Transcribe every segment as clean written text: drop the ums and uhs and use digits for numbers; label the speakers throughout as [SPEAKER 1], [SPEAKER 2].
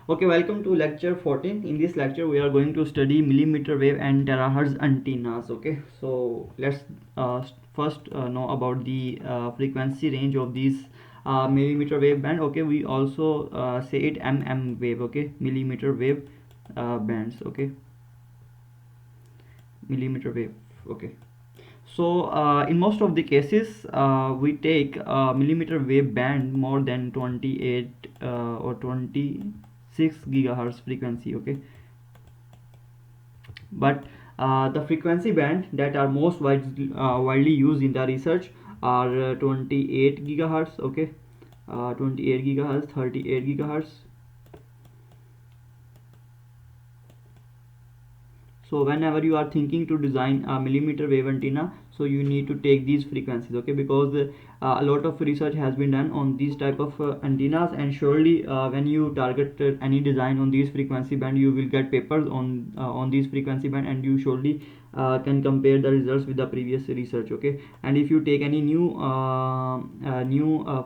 [SPEAKER 1] Okay, welcome to lecture 14. In this lecture, we are going to study millimeter wave and terahertz antennas. Okay, so let's first know about the frequency range of these millimeter wave band. Okay, we also say it mmWave. Okay, millimeter wave bands. Okay, millimeter wave. Okay. So in most of the cases, we take millimeter wave band more than 28 or 26 gigahertz frequency. Okay, but the frequency band that are most widely used in the research are 28 gigahertz. Okay, 28 gigahertz, 38 gigahertz. So whenever you are thinking to design a millimeter wave antenna, so you need to take these frequencies. Okay, because a lot of research has been done on these type of antennas, and surely when you target any design on these frequency band, you will get papers on these frequency band, and you surely can compare the results with the previous research. Okay, and if you take any new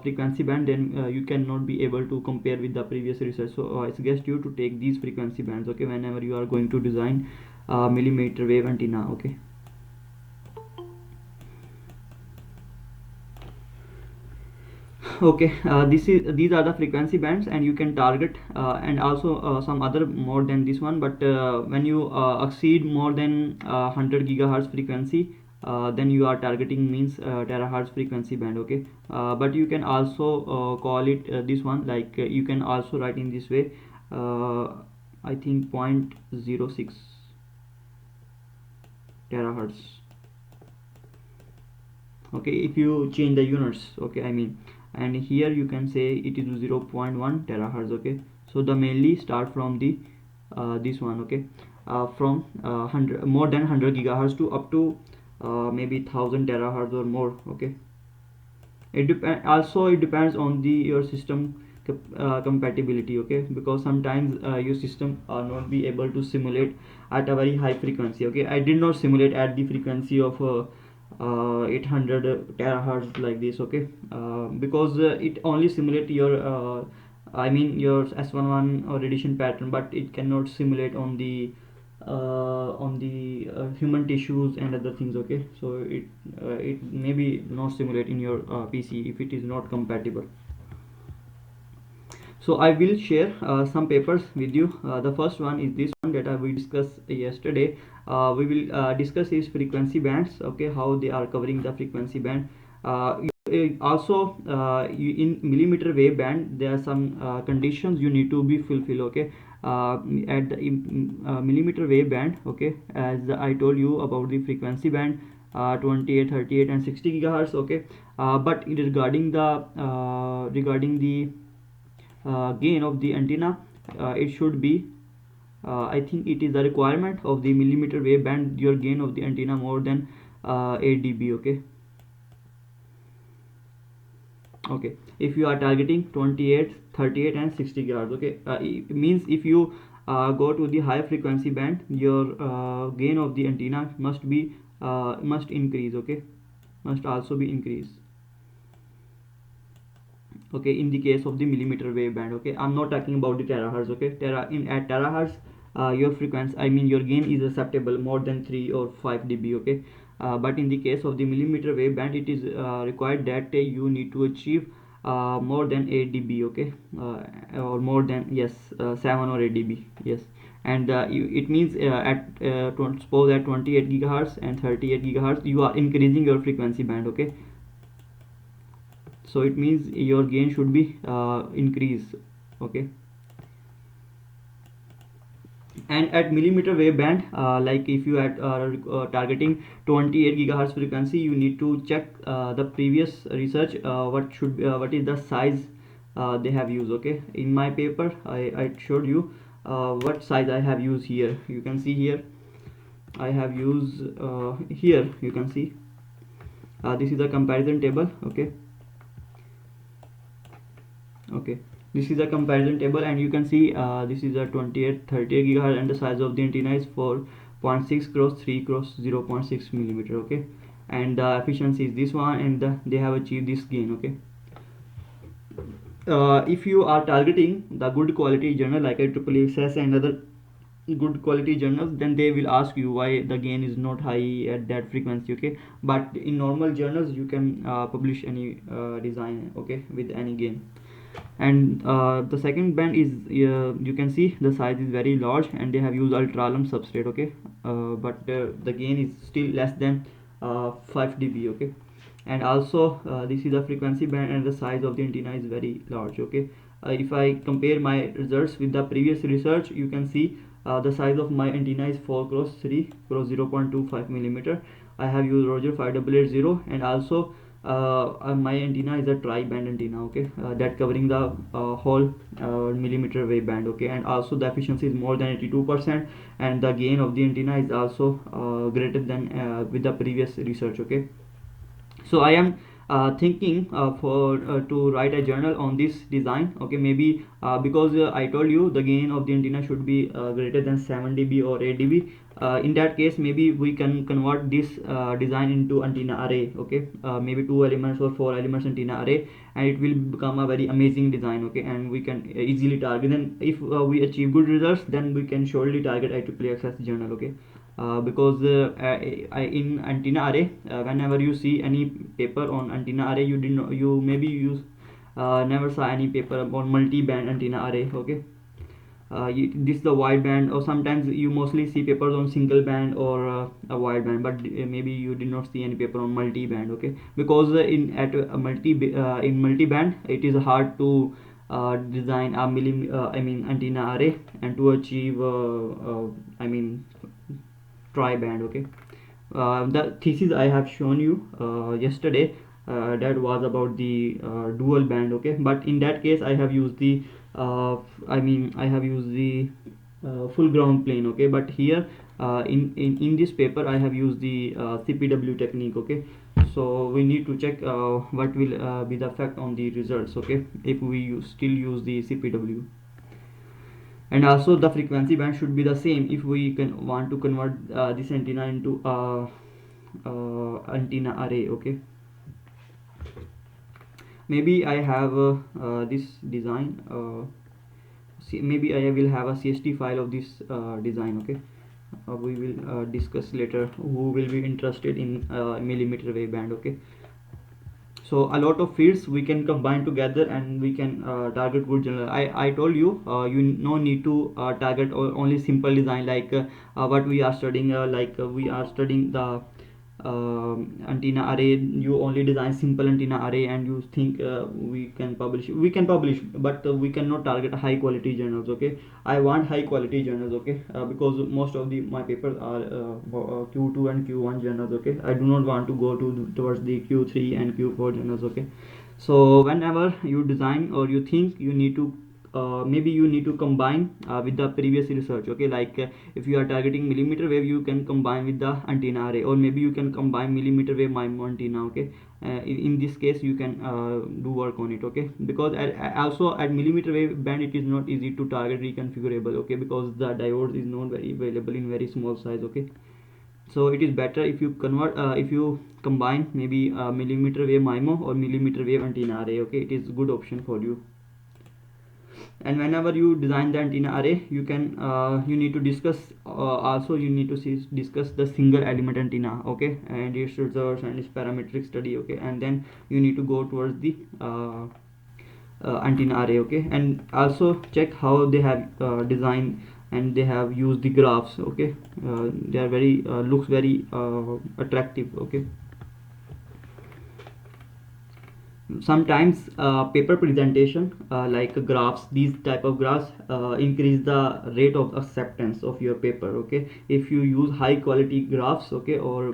[SPEAKER 1] frequency band, then you cannot be able to compare with the previous research. So I suggest you to take these frequency bands. Okay, whenever you are going to design millimeter wave antenna. Okay, okay, these are the frequency bands, and you can target and also some other more than this one, but when you exceed more than 100 gigahertz frequency, then you are targeting means terahertz frequency band. Okay, but you can also call it this one, like you can also write in this way, I think 0.06 terahertz. Okay, if you change the units. Okay, I mean, and here you can say it is 0.1 terahertz. Okay, so the mainly start from the this one. Okay, from 100 more than 100 gigahertz to up to maybe 1000 terahertz or more. Okay, it depends on the your system compatibility. Okay, because sometimes your system not be able to simulate at a very high frequency. Okay, I did not simulate at the frequency of 800 terahertz like this. Okay, because it only simulate your I mean your S11 or radiation pattern, but it cannot simulate on the human tissues and other things. Okay, so it maybe not simulate in your PC if it is not compatible. So I will share some papers with you. The first one is this one that I will discuss yesterday. We will discuss these frequency bands. Okay, how they are covering the frequency band. Also in millimeter wave band, there are some conditions you need to be fulfill. Okay, at the millimeter wave band. Okay, as I told you about the frequency band, 28, 38 and 60 gigahertz. Okay, but regarding the gain of the antenna, it should be I think it is the requirement of the millimeter wave band, your gain of the antenna more than 8 dB. Okay, okay, if you are targeting 28, 38 and 60 gigahertz. Okay, it means if you go to the high frequency band, your gain of the antenna must increase. Okay, must also be increased. Okay, in the case of the millimeter wave band. Okay, I'm not talking about the terahertz. Okay, at terahertz, your frequency, I mean your gain is acceptable more than 3 or 5 dB. Okay, but in the case of the millimeter wave band, it is required that you need to achieve more than 8 dB. Okay, or more than, yes, 7 or 8 dB. Yes, and it means suppose at 28 gigahertz and 38 gigahertz, you are increasing your frequency band. Okay, so it means your gain should be increased. Okay, and at millimeter wave band, like if you are targeting 28 gigahertz frequency, you need to check the previous research, what is the size they have used. Okay, in my paper I showed you what size I have used. Here you can see, here I have used here you can see this is a comparison table. Okay, okay, this is a comparison table, and you can see this is a 28, 38 gigahertz, and the size of the antenna is 4.6 cross 3 cross 0.6 millimeter. Okay, and the efficiency is this one, and they have achieved this gain. Okay, if you are targeting the good quality journal like IEEE SAS and other good quality journals, then they will ask you why the gain is not high at that frequency. Okay, but in normal journals you can publish any design, okay, with any gain. And the second band is, you can see the size is very large and they have used ultra-long substrate. Okay, but the gain is still less than 5 dB. Okay, and also this is the frequency band and the size of the antenna is very large. Okay, if I compare my results with the previous research, you can see the size of my antenna is 4 cross 3 cross 0.25 millimeter. I have used Roger 5880, and also my antenna is a tri-band antenna. Okay, that covering the whole millimeter wave band. Okay, and also the efficiency is more than 82%, and the gain of the antenna is also greater than with the previous research. Okay, so I am thinking for to write a journal on this design. Okay, maybe because I told you the gain of the antenna should be greater than 7 dB or 8 dB. In that case, maybe we can convert this design into antenna array. Okay, maybe 2 elements or 4 elements antenna array, and it will become a very amazing design. Okay, and we can easily target. Then if we achieve good results, then we can surely target IEEE access journal. Okay, because in antenna array, whenever you see any paper on antenna array, you did not, you maybe use never saw any paper on multi-band antenna array. Okay, this is the wide band, or sometimes you mostly see papers on single band or a wide band, but maybe you did not see any paper on multi-band. Okay, because in multi-band it is hard to design a antenna array and to achieve tri-band. Okay, the thesis I have shown you yesterday, that was about the dual band. Okay, but in that case I have used the full ground plane. Okay, but here in this paper I have used the CPW technique. Okay, so we need to check what will be the effect on the results. Okay, if we still use the CPW. And also the frequency band should be the same if we can want to convert this antenna into antenna array. Okay, maybe I have this design, maybe I will have a CST file of this design. Okay, we will discuss later who will be interested in millimeter wave band. Okay, so a lot of fields we can combine together and we can target good general. I told you you no need to target only simple design like what we are studying, we are studying the antenna array. You only design simple antenna array and you think we can publish, but we cannot target high quality journals. Okay, I want high quality journals. Okay, because most of the my papers are Q2 and Q1 journals. Okay, I do not want to go towards the Q3 and Q4 journals. Okay, so whenever you design or you think you need to maybe you need to combine with the previous research. Okay, like if you are targeting millimeter wave, you can combine with the antenna array, or maybe you can combine millimeter wave MIMO antenna. Okay, in this case you can do work on it. Okay, because also at millimeter wave band it is not easy to target reconfigurable. Okay, because the diode is not very available in very small size. Okay, so it is better if you convert if you combine maybe millimeter wave MIMO or millimeter wave antenna array. Okay, it is good option for you. And whenever you design the antenna array, you can you need to discuss also you need to discuss the single element antenna. Okay, and its results and its parametric study. Okay, and then you need to go towards the antenna array. Okay, and also check how they have designed and they have used the graphs. Okay, they are very looks very attractive. Okay, sometimes paper presentation like graphs, these type of graphs increase the rate of acceptance of your paper. Okay, if you use high quality graphs, okay, or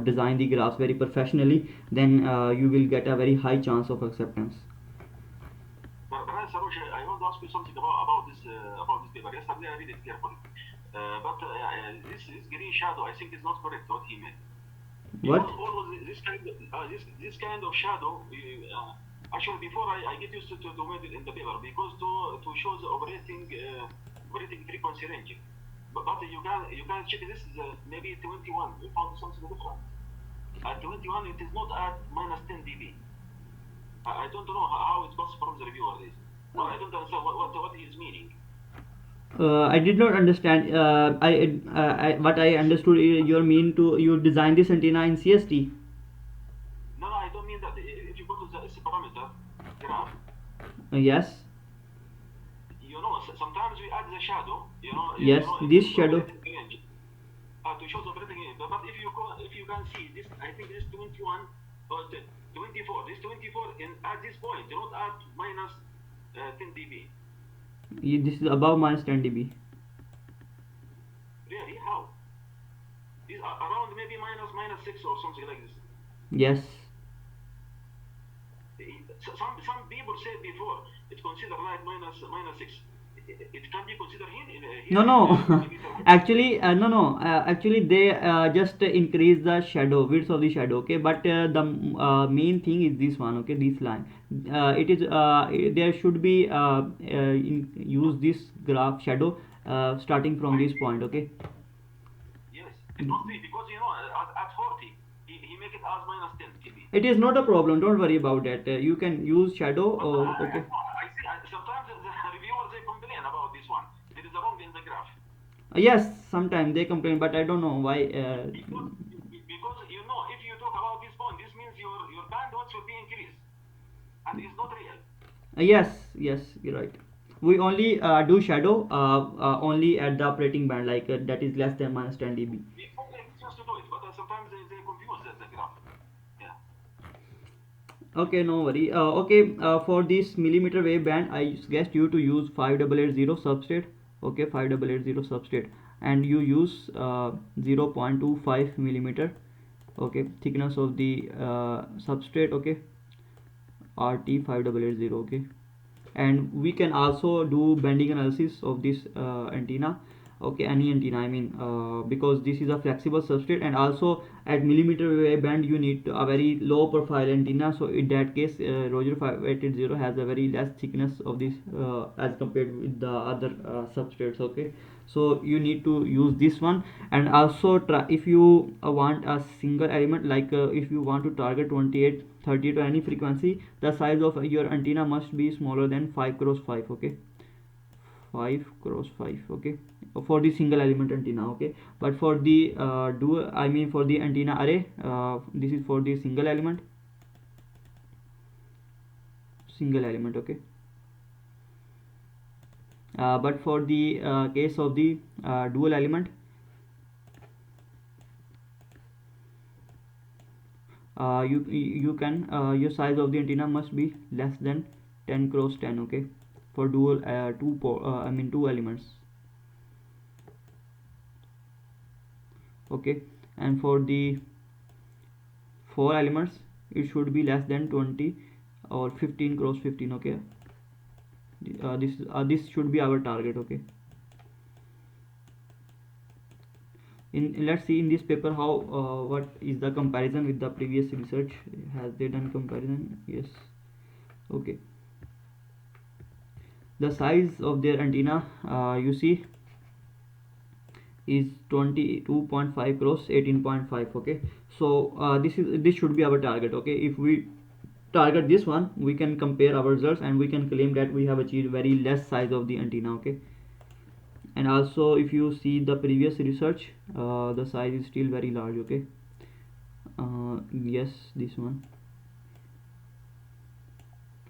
[SPEAKER 1] design the graphs very professionally, then you will get a very high chance of acceptance.
[SPEAKER 2] I want to ask you something about this paper. Yesterday I read it carefully, but this green shadow I think is not correct what he made.
[SPEAKER 1] What?
[SPEAKER 2] This kind of shadow, actually before I get used to make it in the paper, because to show the operating frequency range. But you can check this is maybe 21. You found something different. At 21 it is not at minus 10 dB. I don't know how it was from the reviewer this. Well, I don't understand what he is meaning.
[SPEAKER 1] I did not understand. What I understood, you mean to you design this antenna in CST.
[SPEAKER 2] No, I don't mean that. If you go to the S parameter graph,
[SPEAKER 1] Yes.
[SPEAKER 2] you know, sometimes we add the shadow,
[SPEAKER 1] Yes,
[SPEAKER 2] in
[SPEAKER 1] this
[SPEAKER 2] this
[SPEAKER 1] shadow.
[SPEAKER 2] operating range to show the operating range. But if you can see this, I think this 21 or 24. This 24 at this point, do not add minus 10 dB.
[SPEAKER 1] This is above minus 10 dB.
[SPEAKER 2] Really? How? This around maybe minus 6 or something like this.
[SPEAKER 1] Yes.
[SPEAKER 2] Some people said before it's considered like minus 6. It can be considered here
[SPEAKER 1] No,
[SPEAKER 2] in
[SPEAKER 1] no.
[SPEAKER 2] millimeter.
[SPEAKER 1] Actually, no, no. Actually, they just increase the shadow width of the shadow. Okay, but the main thing is this one. Okay, this line. It is there should be use this graph shadow starting from this point. Okay.
[SPEAKER 2] Yes, it must be because at 40 he make it as minus 10 dB.
[SPEAKER 1] It is not a problem. Don't worry about that. You can use shadow.
[SPEAKER 2] But
[SPEAKER 1] Okay.
[SPEAKER 2] I see sometimes the reviewers they complain about this one. There is a wrong in the graph.
[SPEAKER 1] Yes, sometimes they complain, but I don't know why.
[SPEAKER 2] Because if you talk about this point, this means your bandwidth will be increased, and it's not real.
[SPEAKER 1] Yes, yes, you're right. We only do shadow only at the operating band, like that is less than minus 10 dB.
[SPEAKER 2] Before they used to do it, but sometimes they confuse the graph. Yeah.
[SPEAKER 1] Okay, no worry. Okay, for this millimeter wave band, I suggest you to use 5880 substrate. Okay, 5880 substrate, and you use 0.25 millimeter. Okay, thickness of the substrate. Okay, RT 5880. Okay, and we can also do bending analysis of this antenna. Okay, any antenna, I mean, because this is a flexible substrate, and also at millimeter wave band you need a very low profile antenna. So in that case, Roger 5880 has a very less thickness of this as compared with the other substrates. Okay, so you need to use this one. And also try, if you want a single element, like if you want to target 28 30 to any frequency, the size of your antenna must be smaller than 5 cross 5. Okay, 5 cross 5. Okay, for the single element antenna. Okay, but for the dual, I mean for the antenna array, this is for the single element. Okay, but for the case of the dual element, you can your size of the antenna must be less than 10 cross 10. Okay, for dual I mean two elements. Okay, and for the four elements it should be less than 20 or 15 cross 15. Okay, this should be our target. Okay, let's see in this paper how what is the comparison with the previous research. Has they done comparison? Yes. Okay, the size of their antenna, you see, is 22.5 cross 18.5. Okay, so this should be our target. Okay, if we target this one, we can compare our results and we can claim that we have achieved very less size of the antenna. Okay, and also if you see the previous research, the size is still very large. Okay, yes, this one.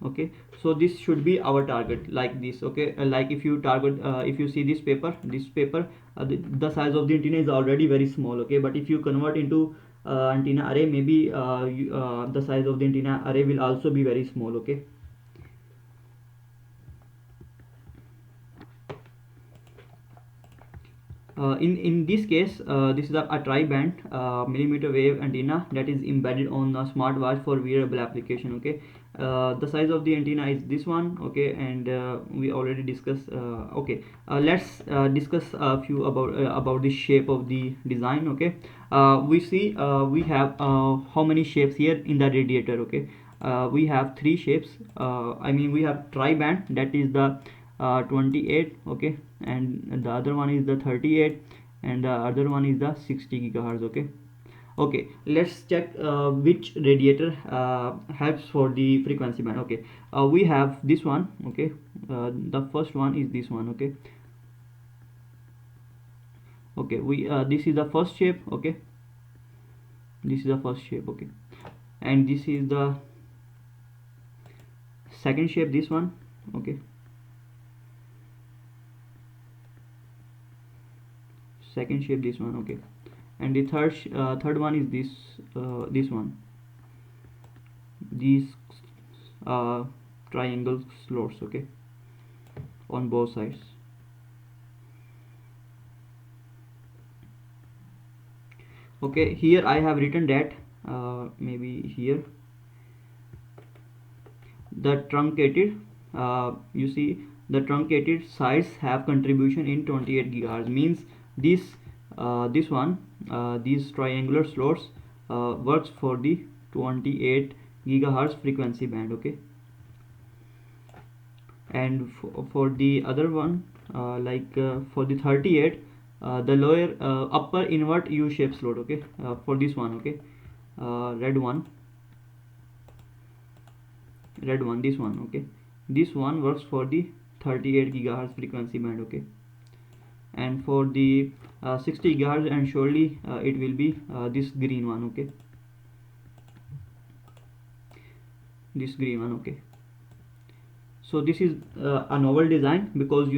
[SPEAKER 1] Okay, so this should be our target, like this. Okay, like if you target if you see this paper, the size of the antenna is already very small. Okay, but if you convert into antenna array, maybe the size of the antenna array will also be very small. Okay, in this case, this is a tri-band millimeter wave antenna that is embedded on a smartwatch for wearable application. Okay, the size of the antenna is this one. Okay, and we already discussed. Okay, let's discuss a few about the shape of the design. Okay, we see we have how many shapes here in the radiator. Okay, we have three shapes. I mean, we have tri-band, that is the 28. Okay, and the other one is the 38, and the other one is the 60 gigahertz. Okay, Okay, let's check which radiator helps for the frequency band. Okay, we have this one. Okay, the first one is this one. Okay, okay, we this is the first shape. Okay, this is the first shape. Okay, and this is the second shape, this one. Okay, second shape, this one. Okay, and the third one is this one, these uh, triangle slots. Okay, on both sides. Okay, here I have written that maybe here the truncated you see the truncated sides have contribution in 28 gigahertz, means this this one, these triangular slots works for the 28 gigahertz frequency band. Okay, and for the other one, for the 38, the lower upper invert U shape slot. Okay, for this one. Okay, red one, this one. Okay, this one works for the 38 gigahertz frequency band. Okay, and for the 60 gigahertz, and surely it will be this green one. Okay, this green one. Okay, so this is a novel design, because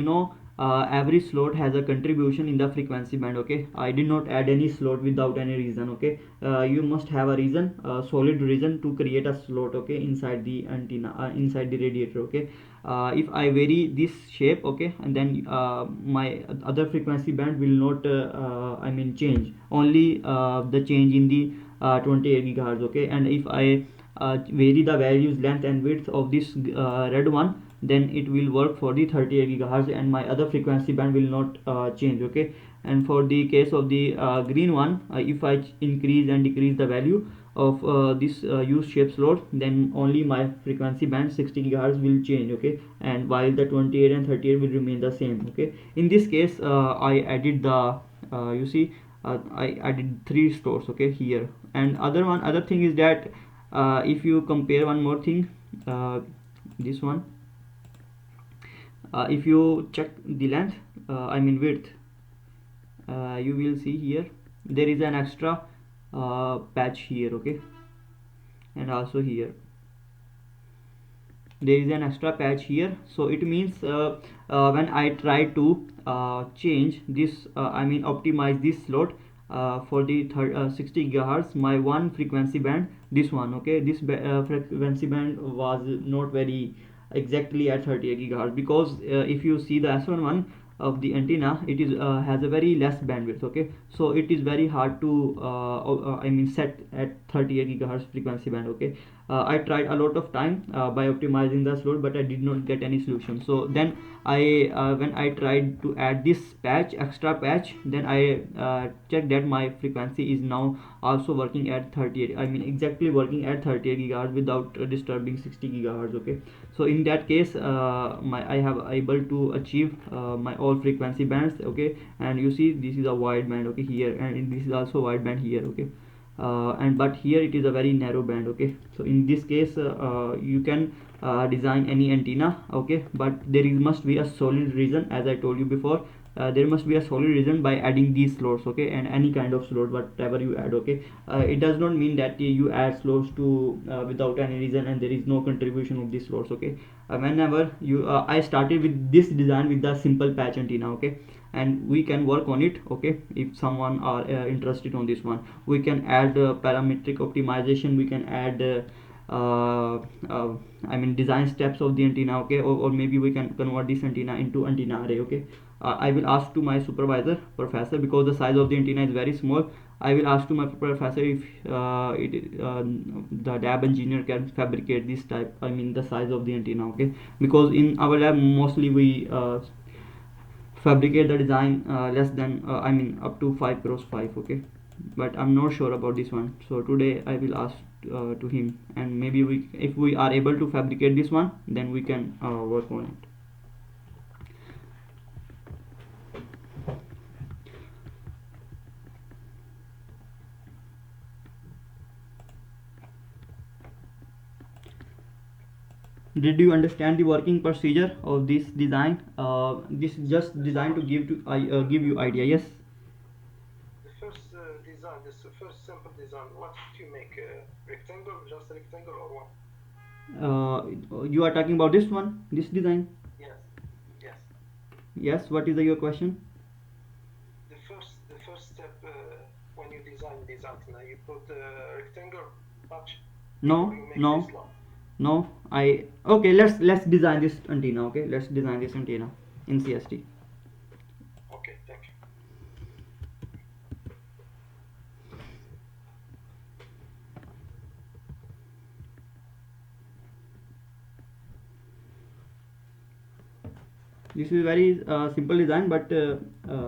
[SPEAKER 1] every slot has a contribution in the frequency band. Okay, I did not add any slot without any reason. Okay, you must have a reason, a solid reason to create a slot. Okay, inside the antenna, inside the radiator. Okay, if I vary this shape, okay, and then my other frequency band will not change, only the change in the 28 gigahertz. Okay, and if I vary the values, length and width of this red one, then it will work for the 38 gigahertz, and my other frequency band will not change. Okay, and for the case of the green one, if I increase and decrease the value of this U shape slot, then only my frequency band 60 gigahertz will change. Okay, and while the 28 and 38 will remain the same. Okay, in this case I added the you see I added three stores. Okay, here, and other thing is that if you compare one more thing, this one, if you check the length, width, you will see here there is an extra patch here. Okay, and also here there is an extra patch here, so it means when I try to change this, optimize this slot for the 60 gigahertz, my one frequency band, this one. Okay, this frequency band was not very exactly at 38 gigahertz, because if you see the S11 of the antenna, it is has a very less bandwidth. Okay, so it is very hard to set at 38 gigahertz frequency band. Okay, I tried a lot of time by optimizing the slot, but I did not get any solution. So then I when I tried to add this extra patch, then I checked that my frequency is now also working at 38, exactly working at 38 gigahertz without disturbing 60 gigahertz. Okay, so in that case I have able to achieve my all frequency bands. Okay, and you see this is a wide band. Okay, here, and this is also wide band here. Okay, and but here it is a very narrow band. Okay, so in this case you can design any antenna. Okay, but there must be a solid reason, as I told you before. There must be a solid reason by adding these slots. Okay, and any kind of slot whatever you add. Okay, it does not mean that you add slots to without any reason and there is no contribution of these slots. Okay, whenever you I started with this design with the simple patch antenna. Okay, and we can work on it. Okay, if someone are interested on this one, we can add parametric optimization, we can add design steps of the antenna. Okay, or maybe we can convert this antenna into antenna array. Okay, I will ask to my supervisor professor, because the size of the antenna is very small. I will ask to my professor if the lab engineer can fabricate this type, the size of the antenna. Okay, because in our lab mostly we fabricate the design less than up to 5 cross 5. Okay, but I'm not sure about this one, so today I will ask to him, and maybe if we are able to fabricate this one, then we can work on it. Did you understand the working procedure of this design? This is just designed to give you idea. Yes.
[SPEAKER 2] The first design, this first simple design, what do you make? Rectangle, just rectangle or what?
[SPEAKER 1] You are talking about this one, this design.
[SPEAKER 2] Yes. Yes.
[SPEAKER 1] Yes. What is your question?
[SPEAKER 2] The first step when you design this antenna, you put rectangle patch.
[SPEAKER 1] No, no, no. Okay. Let's design this antenna. Okay. Let's design this antenna in CST.
[SPEAKER 2] Okay. Thank you.
[SPEAKER 1] This is very simple design, but a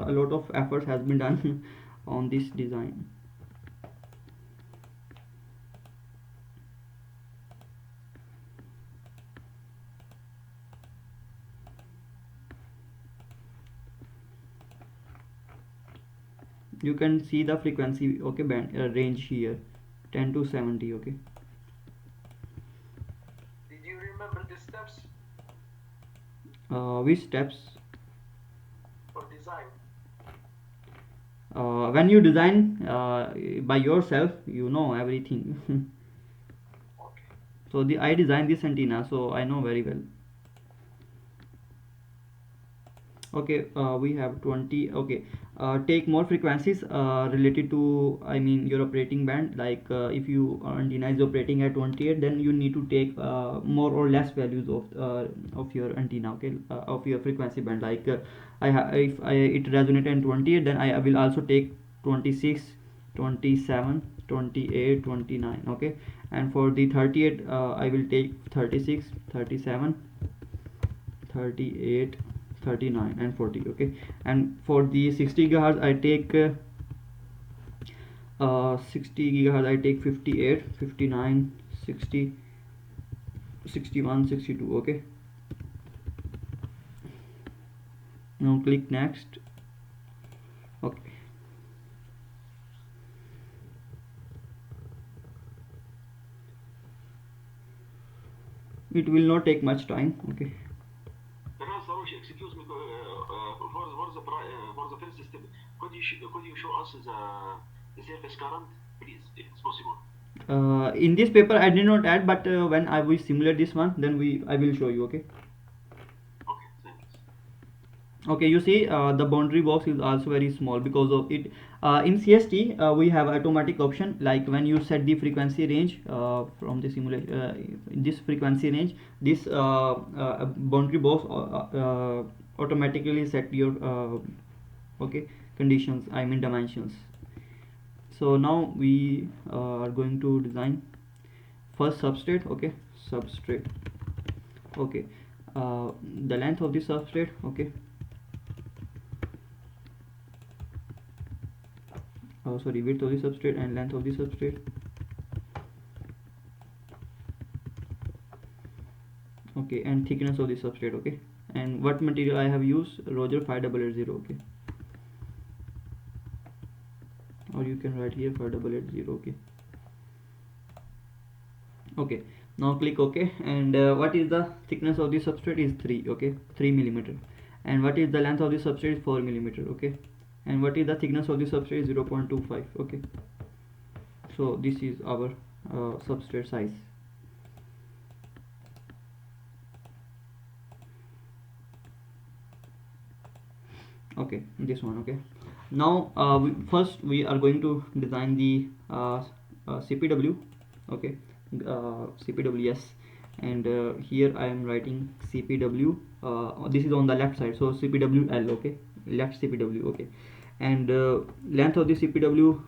[SPEAKER 1] lot of effort has been done on this design. You can see the frequency, okay, band range here, 10 to 70. Okay.
[SPEAKER 2] Did you remember the steps
[SPEAKER 1] Which steps?
[SPEAKER 2] for design?
[SPEAKER 1] When you design by yourself, you know everything.
[SPEAKER 2] Okay.
[SPEAKER 1] So I designed this antenna, so I know very well. Okay, we have 20. Okay, take more frequencies related to, I mean, your operating band. Like if you antenna is operating at 28, then you need to take more or less values of your antenna. Okay, of your frequency band. Like if it resonates at 28, then I will also take 26, 27, 28, 29. Okay, and for the 38, I will take 36, 37, 38, 39 and 40. Okay, and for the 60 gigahertz I take 60 gigahertz I take 58, 59, 60, 61, 62. Okay, now click next. Okay, it will not take much time. Okay.
[SPEAKER 2] Excuse me, for the first step, could you show us the surface current, please, if it's possible?
[SPEAKER 1] In this paper I did not add, but when I will simulate this one, then I will show you. Okay.
[SPEAKER 2] Okay, thanks.
[SPEAKER 1] Okay, you see the boundary box is also very small because of it. In CST we have automatic option, like when you set the frequency range from the simulation, this frequency range, this boundary box automatically set your okay, conditions, I mean dimensions. So now we are going to design first substrate. Okay, substrate. Okay, the length of the substrate. Okay, sorry, width of the substrate and length of the substrate. Okay, and thickness of the substrate. Okay, and what material I have used, Roger 5880. Okay, or you can write here 5880. Okay. Okay, now click OK. And what is the thickness of the substrate is 3. Okay, 3 millimeter. And what is the length of the substrate is 4 millimeter. Okay, and what is the thickness of the substrate is 0.25. Okay, so this is our substrate size. Okay, this one. Okay, now first we are going to design the CPW. Okay, CPW, yes. And here I am writing CPW. This is on the left side, so CPWL. Okay, left CPW. Okay, and length of the CPW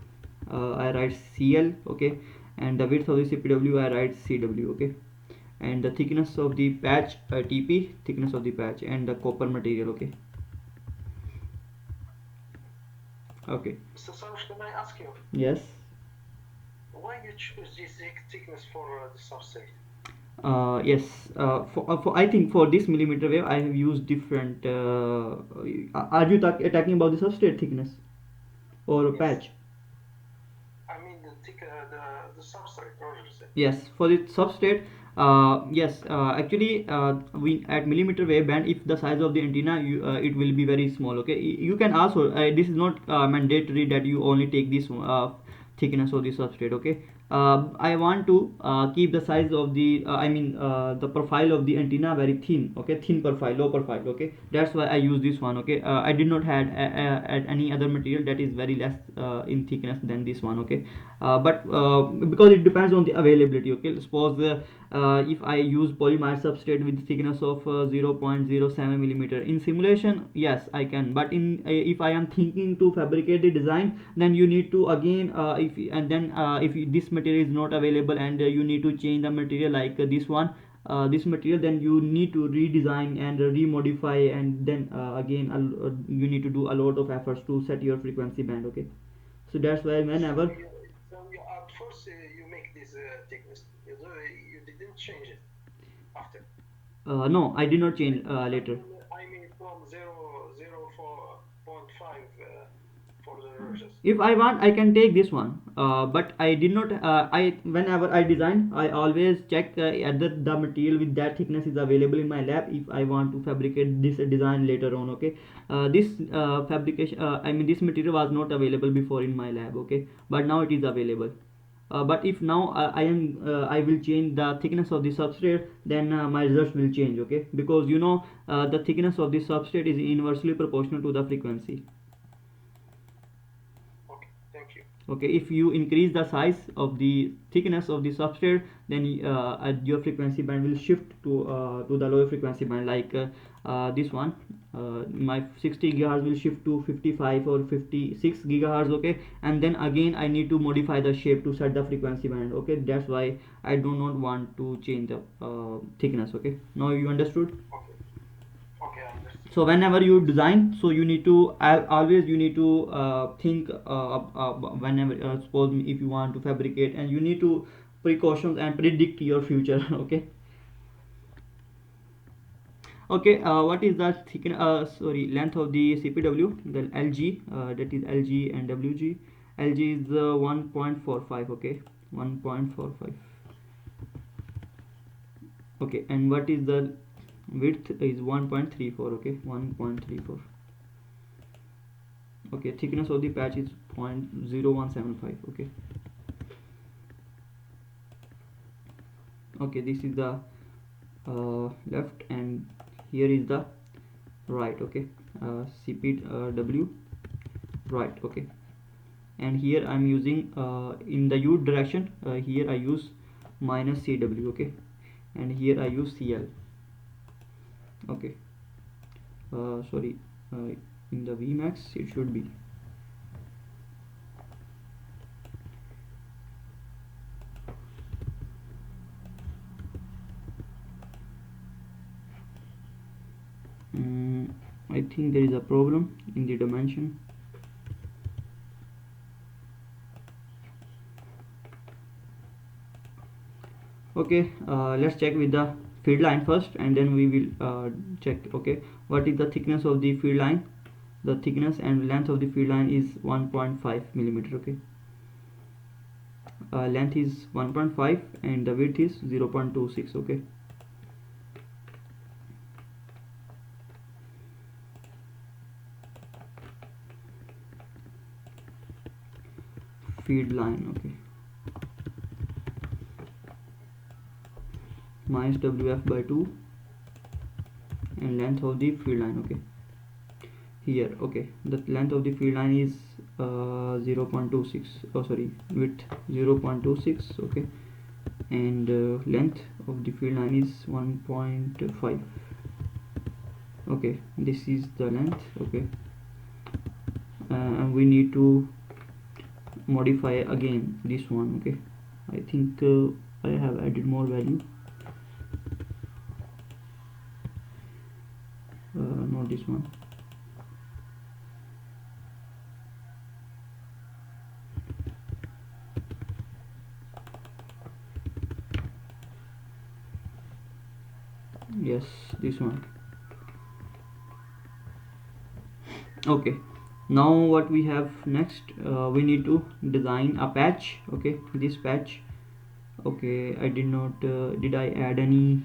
[SPEAKER 1] I write CL. Okay, and the width of the CPW I write CW. Okay, and the thickness of the patch TP, thickness of the patch, and the copper material. Okay. Okay.
[SPEAKER 2] Mr. Sanush, can I ask you?
[SPEAKER 1] Yes.
[SPEAKER 2] Why you choose this thickness for the substrate?
[SPEAKER 1] Yes. For I think for this millimeter wave I have used different. Are you talking about the substrate thickness or
[SPEAKER 2] Yes.
[SPEAKER 1] patch?
[SPEAKER 2] I mean the substrate, Roger said.
[SPEAKER 1] Yes. For the substrate, Yes, actually, we at millimeter wave band, if the size of the antenna, it will be very small. Okay, you can also, this is not mandatory that you only take this thickness of the substrate. Okay, I want to keep the size of the the profile of the antenna very thin. Okay, thin profile, low profile. Okay, that's why I use this one. Okay, I did not had add any other material that is very less in thickness than this one. Okay, but because it depends on the availability. Okay, suppose if I use polymer substrate with thickness of 0.07 millimeter in simulation, yes I can, but in if I am thinking to fabricate the design, then you need to again if this material is not available and you need to change the material like this one, this material, then you need to redesign and remodify, and then again you need to do a lot of efforts to set your frequency band. Okay, so that's why whenever
[SPEAKER 2] At first you make this thickness. You didn't change it after.
[SPEAKER 1] no, I did not
[SPEAKER 2] I
[SPEAKER 1] change
[SPEAKER 2] mean,
[SPEAKER 1] later.
[SPEAKER 2] I mean from 0.5 for the versions.
[SPEAKER 1] If I want, I can take this one, but I did not I whenever I design, I always check whether the material with that thickness is available in my lab if I want to fabricate this design later on. Okay, this fabrication this material was not available before in my lab. Okay, but now it is available. But if now I will change the thickness of the substrate, then my results will change. Okay, because the thickness of the substrate is inversely proportional to the frequency.
[SPEAKER 2] Okay, thank you.
[SPEAKER 1] Okay, if you increase the size of the thickness of the substrate, then your frequency band will shift to the lower frequency band, like this one. My 60 gigahertz will shift to 55 or 56 gigahertz. Okay, and then again I need to modify the shape to set the frequency band. Okay, that's why I do not want to change the thickness. Okay, now you understood.
[SPEAKER 2] Okay, okay, I understood.
[SPEAKER 1] So whenever you design, so you need to always you need to think whenever suppose if you want to fabricate, and you need to precautions and predict your future. Okay. Okay, what is the thickness sorry, length of the CPW, the LG, that is LG and WG. LG is 1.45. Okay, 1.45. Okay, and what is the width is 1.34. Okay, 1.34. Okay, thickness of the patch is 0.0175. Okay. Okay, this is the left, and here is the right. Okay, CPW right. Okay, and here I'm using in the U direction, here I use minus CW. Okay, and here I use CL. Okay, sorry, in the Vmax it should be I think there is a problem in the dimension. Okay, let's check with the field line first, and then we will check. Okay, what is the thickness of the field line? The thickness and length of the field line is 1.5 millimeter. Okay, length is 1.5 and the width is 0.26. Okay, field line. Okay, minus WF by 2 and length of the field line. Okay, here. Okay, the length of the field line is 0.26. Oh sorry, width 0.26. Okay, and length of the field line is 1.5. Okay, this is the length. Okay, and we need to modify again this one. Okay, I think I have added more value, not this one. Yes, this one. Okay, now what we have next, we need to design a patch. Okay, this patch Okay, I did not did I add any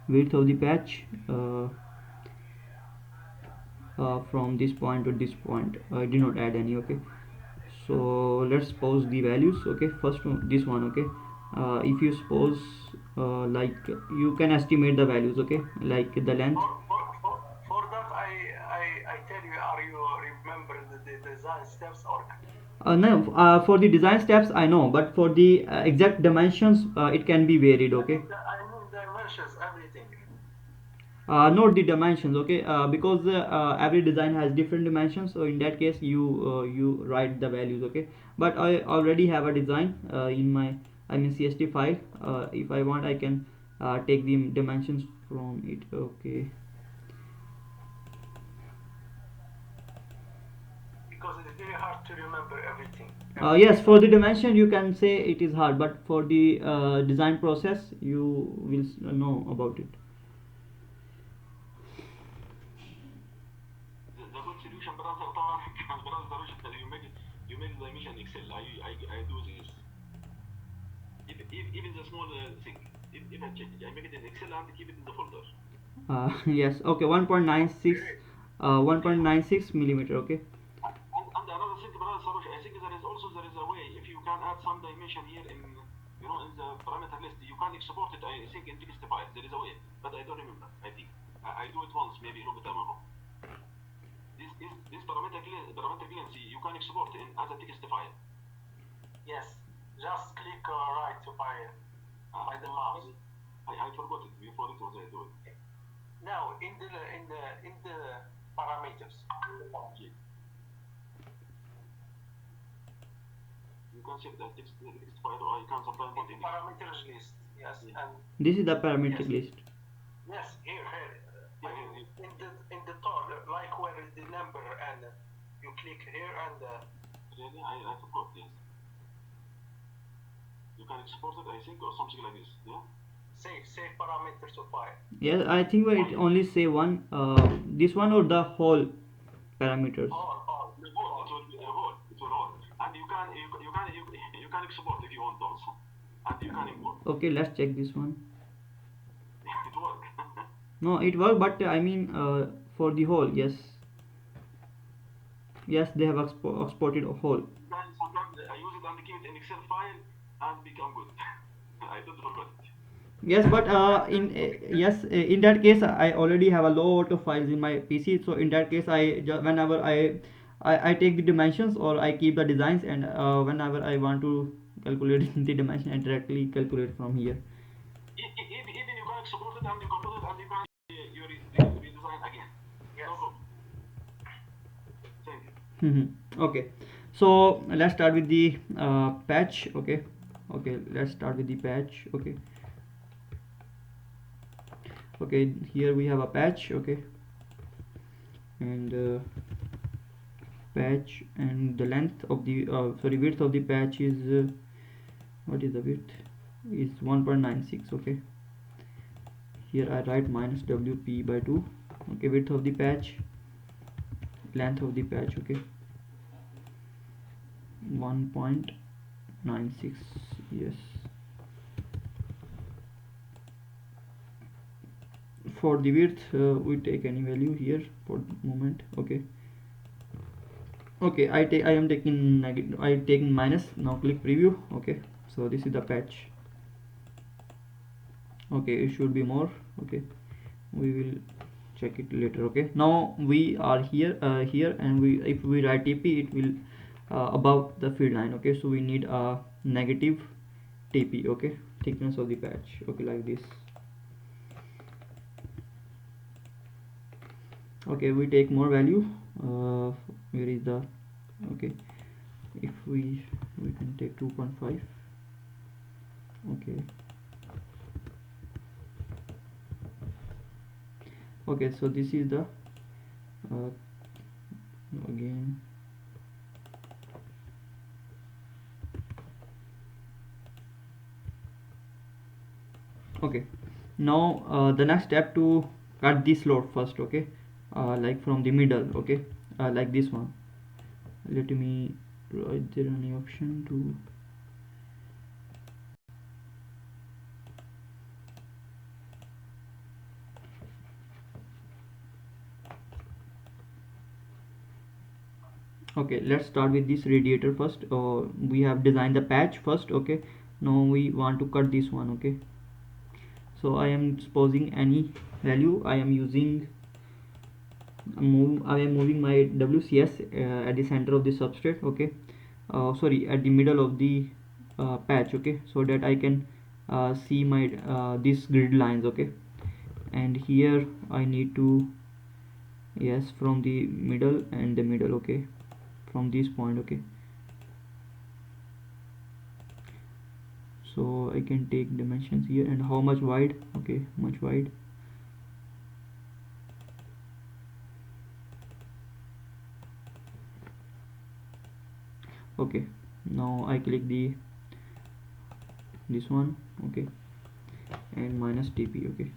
[SPEAKER 1] width of the patch from this point to this point? I did not add any. Okay, so let's suppose the values. Okay, first one, this one. Okay, if you suppose like you can estimate the values. Okay, like the length.
[SPEAKER 2] For that, I tell you, are you remember the design steps or?
[SPEAKER 1] No, for the design steps I know, but for the exact dimensions it can be varied. Okay.
[SPEAKER 2] I mean dimensions, everything.
[SPEAKER 1] Not the dimensions. Okay, because every design has different dimensions, so in that case you write the values. Okay, but I already have a design in my CST file. If I want, I can take the dimensions from it. Okay.
[SPEAKER 2] Because it's very hard to remember everything.
[SPEAKER 1] Yes, for the dimension you can say it is hard, but for the design process you will know about it.
[SPEAKER 2] The good solution, brother, brother, you make the dimension Excel. I do this. Even the small thing, if I change, I make it in Excel and keep it in the folder.
[SPEAKER 1] Yes. Okay. 1.96 1.96 millimeter. Okay.
[SPEAKER 2] And another thing, brother Sarush, I think there is a way, if you can add some dimension here in the parameter list, you can export it, I think, in text file. There is a way, but I don't remember. I think I do it once, maybe a long time ago. This parameter list, you can export in as a text file. Yes, just click right to file by the mouse. I forgot it before it was I do it. Now in the parameters. Yeah. You can check that text file, or you can sometimes put in parameters list. Yes, yeah. And
[SPEAKER 1] this is the parametric list.
[SPEAKER 2] Yes, here. In the top, like where is the number, and you click here and. Really, I forgot this. You can export it, I think, or something like this. Yeah. Save parameters to file.
[SPEAKER 1] Yeah, I think it only say one. This one or the whole parameters.
[SPEAKER 2] All. The whole. It will be the whole. It will hold. And you can export if you want also. And you can import.
[SPEAKER 1] Okay, let's check this one.
[SPEAKER 2] It works.
[SPEAKER 1] No, it worked, but I mean for the whole, yes. Yes, they have exported a whole.
[SPEAKER 2] Sometimes I use it and keep it in Excel file and become good. I don't forget it.
[SPEAKER 1] Yes, but in that case I already have a lot of files in my PC. So in that case, whenever I take the dimensions, or I keep the designs, and whenever I want to calculate the dimension, I directly calculate from here.
[SPEAKER 2] Even you can export it and you can put it and you can redesign again. Yes. No problem. Thank you.
[SPEAKER 1] Okay, so let's start with the patch. Okay, let's start with the patch. Okay, here we have a patch. Okay, and patch, and the length of the width of the patch is what is the width? Is 1.96. Okay, here I write minus WP by 2. Okay, width of the patch, length of the patch. Okay, 1.96. yes. For the width we take any value here for the moment. Okay, I am taking negative, I taking minus. Now click preview. Okay, so this is the patch. Okay, it should be more. Okay, we will check it later. Okay, now we are here, and if we write TP, it will above the field line. Okay, so we need a negative TP. Okay, thickness of the patch. Okay, like this. Okay, we take more value. Where is the, okay, if we can take 2.5. Okay, so this is the again. Okay, now the next step to cut this slot first. Okay, like from the middle. Okay, like this one. Let me, is there any option to, Okay, let's start with this radiator first. We have designed the patch first. Okay, now we want to cut this one. Okay, so I am supposing any value. I am moving my WCS at the center of the substrate. Okay, sorry, at the middle of the patch. Okay, so that I can see my these grid lines. Okay, and here I need to, yes, from the middle and the middle. Okay, from this point. Okay, so I can take dimensions here, and how much wide. Okay, much wide. Okay, now I click this one. Okay, and minus TP. Okay,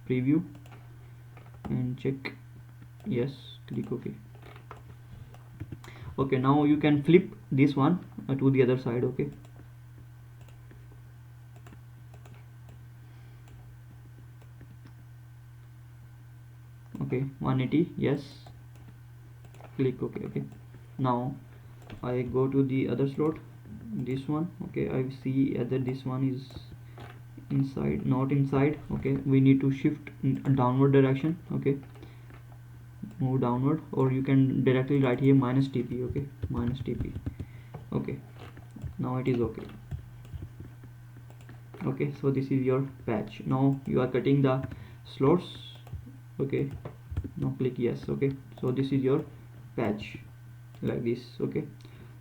[SPEAKER 1] preview and check. Yes, click OK. Okay, now you can flip this one to the other side. Okay, okay, 180. Yes, click OK. Okay, now I go to the other slot, this one. Okay, I see either this one is inside, not inside. Okay, we need to shift in a downward direction. Okay, move downward, or you can directly write here minus TP. Okay, minus TP. Okay, now it is okay. Okay, so this is your patch. Now you are cutting the slots. Okay, now click yes. Okay, so this is your patch like this. Okay,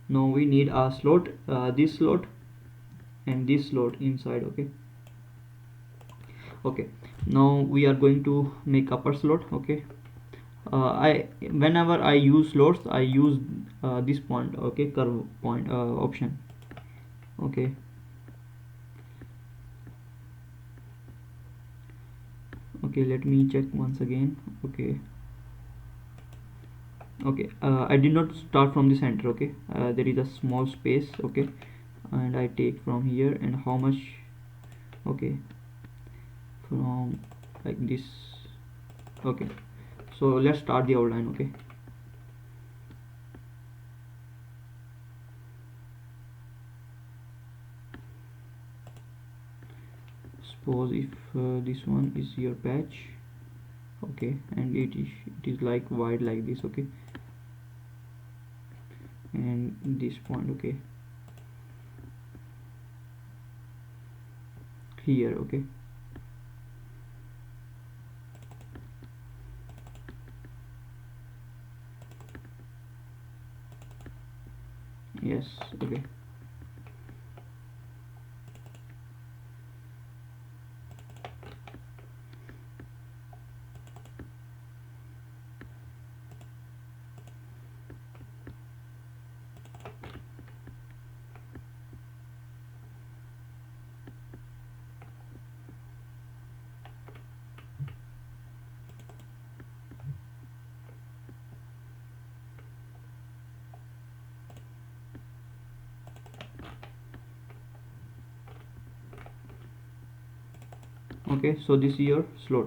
[SPEAKER 1] now we need a slot, this slot and this slot inside. Okay, okay, now we are going to make upper slot. Okay, I whenever I use slots, I use this point. Okay, curve point option. Okay, okay, let me check once again. Okay, okay, I did not start from the center. Okay, there is a small space. Okay, and I take from here, and how much. Okay, from like this. Okay, so let's start the outline. Okay, suppose if this one is your patch. Okay, and it is like wide like this. Okay, and this point. Okay, here. Okay, yes. Okay, okay, so this is your slot.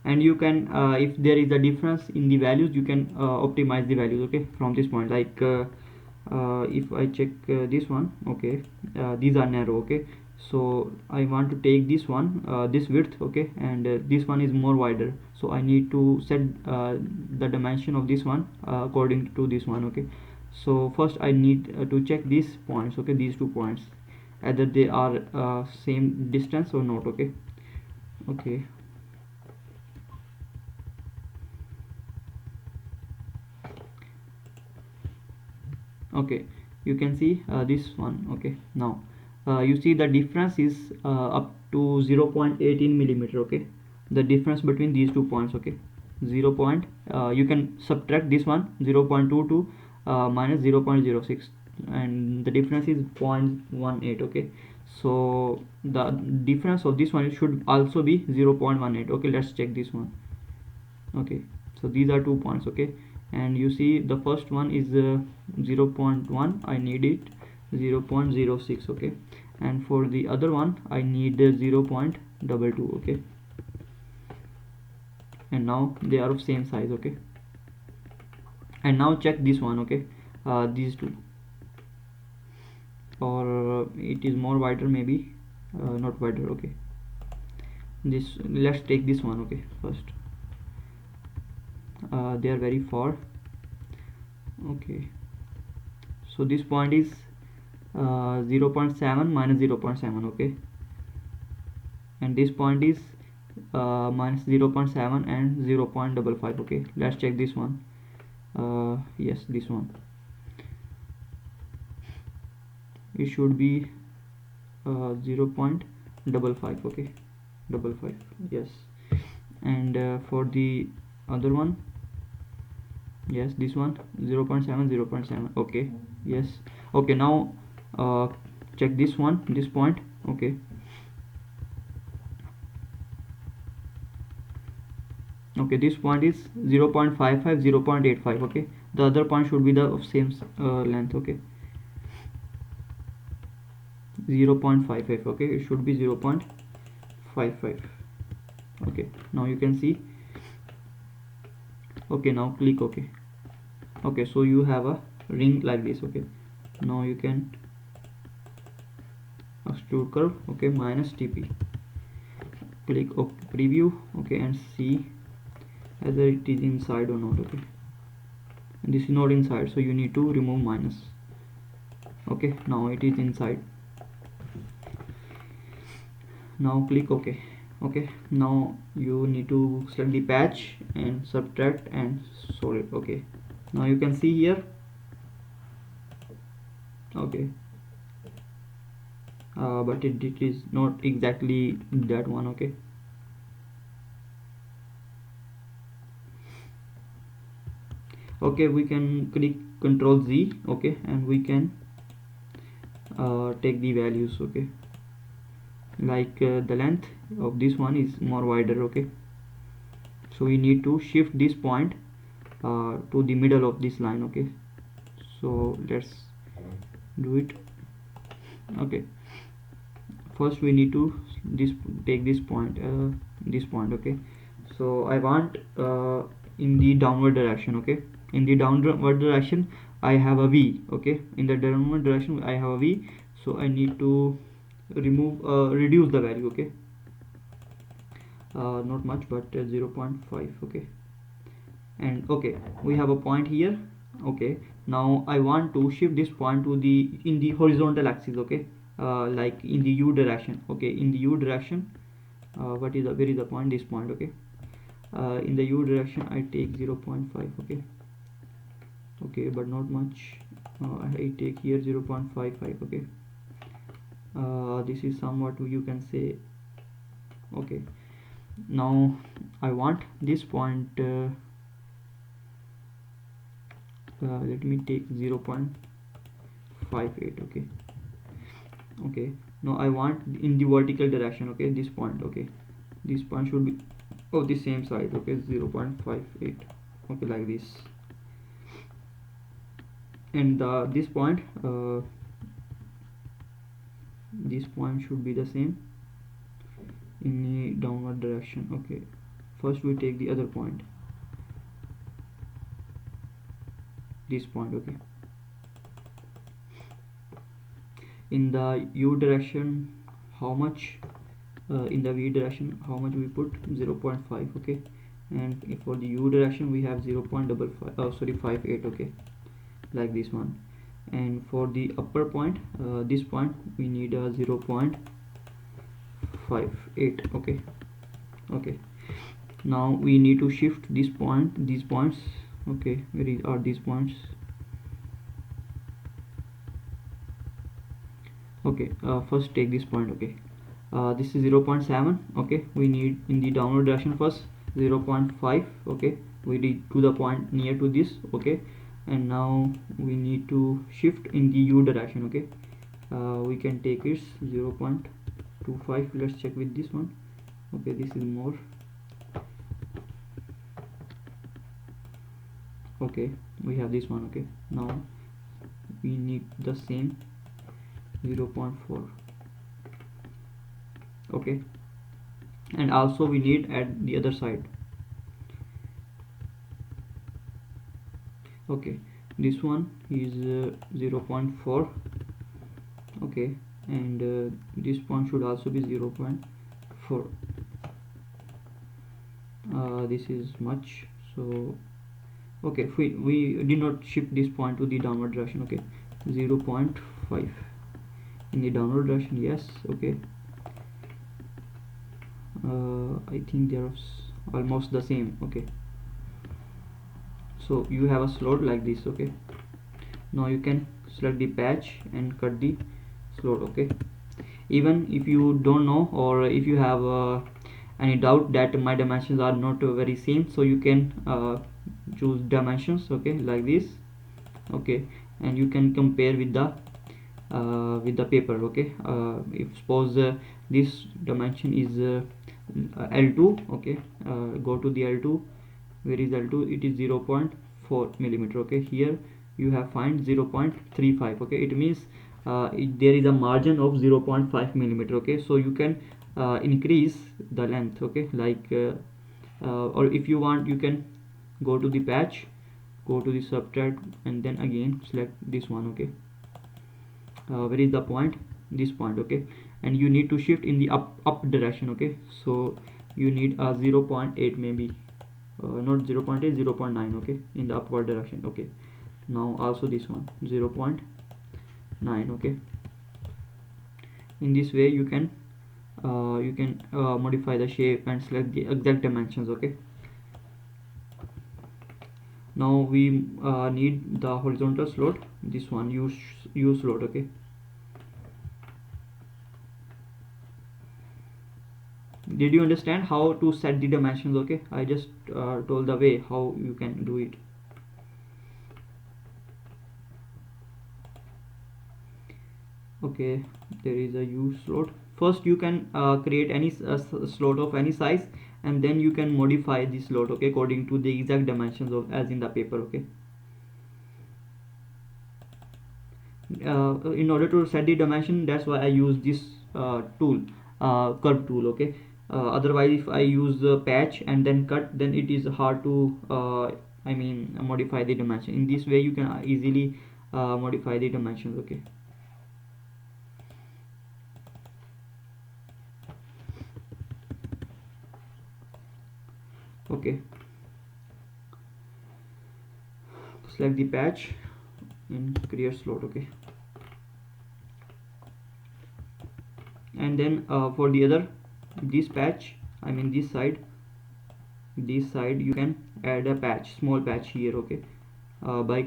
[SPEAKER 1] And you can if there is a difference in the values, you can optimize the values. Okay, from this point, like if I check this one. Okay, these are narrow. Okay, so I want to take this one, this width. Okay, and this one is more wider, so I need to set the dimension of this one according to this one. Okay, so first I need to check these points. Okay, these 2 points, either they are same distance or not. Okay, okay, okay, you can see this one. Okay, now you see the difference is up to 0.18 millimeter. Okay, the difference between these 2 points. Okay, 0 point, you can subtract this one, 0.22 minus 0.06, and the difference is 0.18. Okay, so the difference of this one should also be 0.18. Okay, let's check this one. Okay, so these are 2 points. Okay, and you see the first one is 0.1, I need it 0.06. Okay, and for the other one I need 0.22. Okay, and now they are of same size. Okay, and now check this one. Okay, these two, or it is more wider, maybe not wider. Okay, this, let's take this one. Okay, first, they are very far. Okay, so this point is 0.7 minus 0.7. okay, and this point is minus 0.7 and 0.55. okay, let's check this one. Yes, this one, it should be 0.55. okay, 55, yes. And for the other one, yes, this one 0.7, 0.7. okay, yes. Okay, now check this one, this point. Okay, okay, this point is 0.55, 0.85. okay, the other point should be the same length. Okay, 0.55. okay, it should be 0.55. okay, now you can see. Okay, now click OK. Okay, so you have a ring like this. Okay, now you can extrude curve. Okay, minus TP, click OK, preview. Okay, and see whether it is inside or not. Okay, and this is not inside, so you need to remove minus. Okay, now it is inside. Now click OK. Okay, now you need to select the patch and subtract and solid. Okay, now you can see here. Okay, but it is not exactly that one. Okay, okay, we can click Ctrl Z. Okay, and we can take the values. Okay, like the length of this one is more wider. Okay, so we need to shift this point to the middle of this line. Okay, so let's do it. Okay, first we need to take this point, okay, so I want in the downward direction. Okay, in the downward direction I have a V. Okay, in the downward direction I have a V, so I need to reduce the value. Okay, not much, but 0.5. okay, and okay, we have a point here. Okay, now I want to shift this point to the in the horizontal axis. Okay, like in the U direction. Okay, in the U direction, where is the point? This point. Okay, in the U direction I take 0.5. okay, okay, but not much. I take here 0.55. okay, this is somewhat, you can say. Okay, now I want this point, let me take 0.58. okay, okay, now I want in the vertical direction. Okay, this point. Okay, this point should be of the same size. Okay, 0.58. okay, like this. And this point should be the same in the downward direction. Okay, first we take the other point, this point. Okay, in the U direction, how much? In the V direction, how much we put? 0.5. okay, and for the U direction we have 0.58. okay, like this one. And for the upper point, this point, we need a 0.58. okay, okay, now we need to shift these points. Okay, where are these points? Okay, first take this point. Okay, this is 0.7. okay, we need in the downward direction first 0.5. okay, we need to the point near to this. Okay, and now we need to shift in the U direction. Okay, we can take it 0.25. let's check with this one. Okay, this is more. Okay, we have this one. Okay, now we need the same 0.4. okay, and also we need at the other side. Okay, this one is 0.4. okay, and this point should also be 0.4. This is much, so okay, we did not shift this point to the downward direction. Okay, 0.5 in the downward direction, yes. Okay, I think they are almost the same. Okay, so you have a slot like this. Okay, now you can select the patch and cut the slot. Okay, even if you don't know, or if you have any doubt that my dimensions are not very same, so you can choose dimensions, okay, like this. Okay, and you can compare with the paper. Okay, if suppose this dimension is L2. Okay, go to the L2. Where is L2? It is 0.4 millimeter. Okay, here you have find 0.35. okay, it means there is a margin of 0.5 millimeter. Okay, so you can increase the length. Okay, like or if you want, you can go to the patch, go to the substrate, and then again select this one. Okay, where is the point? This point. Okay, and you need to shift in the up direction. Okay, so you need a 0.8 maybe, not 0.8, 0.9. okay, in the upward direction. Okay, now also this one 0.9. okay, in this way you can modify the shape and select the exact dimensions. Okay, now we need the horizontal slot. This one, use slot. Okay, did you understand how to set the dimensions? Okay, I just told the way how you can do it. Okay, there is a use slot. First you can create any slot of any size, and then you can modify the slot, okay, according to the exact dimensions of as in the paper. Okay, in order to set the dimension, that's why I use this tool, curve tool. Okay, otherwise if I use patch and then cut, then it is hard to I mean modify the dimension. In this way you can easily modify the dimensions. Okay, okay, select the patch and create slot. Okay, and then for the other, this patch, I mean this side you can add a patch, small patch here. Okay, by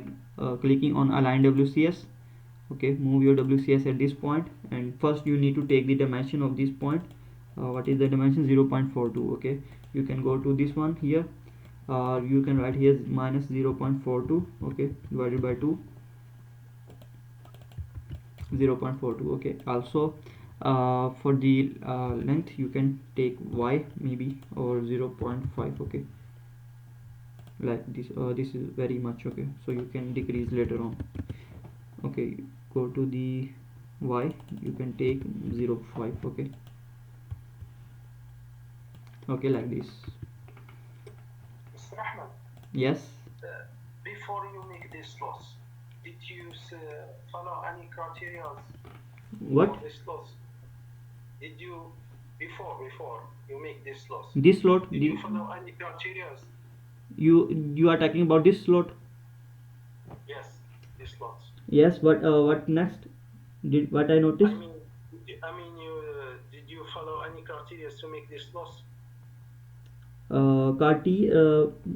[SPEAKER 1] clicking on align WCS. Okay, move your WCS at this point, and first you need to take the dimension of this point. What is the dimension? 0.42. okay, you can go to this one here, you can write here minus 0.42. okay, divided by 2, 0.42. okay, also for the length you can take y maybe, or 0.5. okay, like this. This is very much. Okay, so you can decrease later on. Okay, go to the y, you can take 0.5. okay, okay, like this.
[SPEAKER 2] Mr. Ahmed,
[SPEAKER 1] Yes.
[SPEAKER 2] before you make this loss, did you follow any criteria
[SPEAKER 1] What?
[SPEAKER 2] for this loss? Did you before you make this loss?
[SPEAKER 1] This slot.
[SPEAKER 2] Did you follow any criteria?
[SPEAKER 1] You are talking about this slot?
[SPEAKER 2] Yes, this loss.
[SPEAKER 1] Yes. What next? Did what I noticed?
[SPEAKER 2] I mean, did you follow any criteria to make this loss?
[SPEAKER 1] Carti.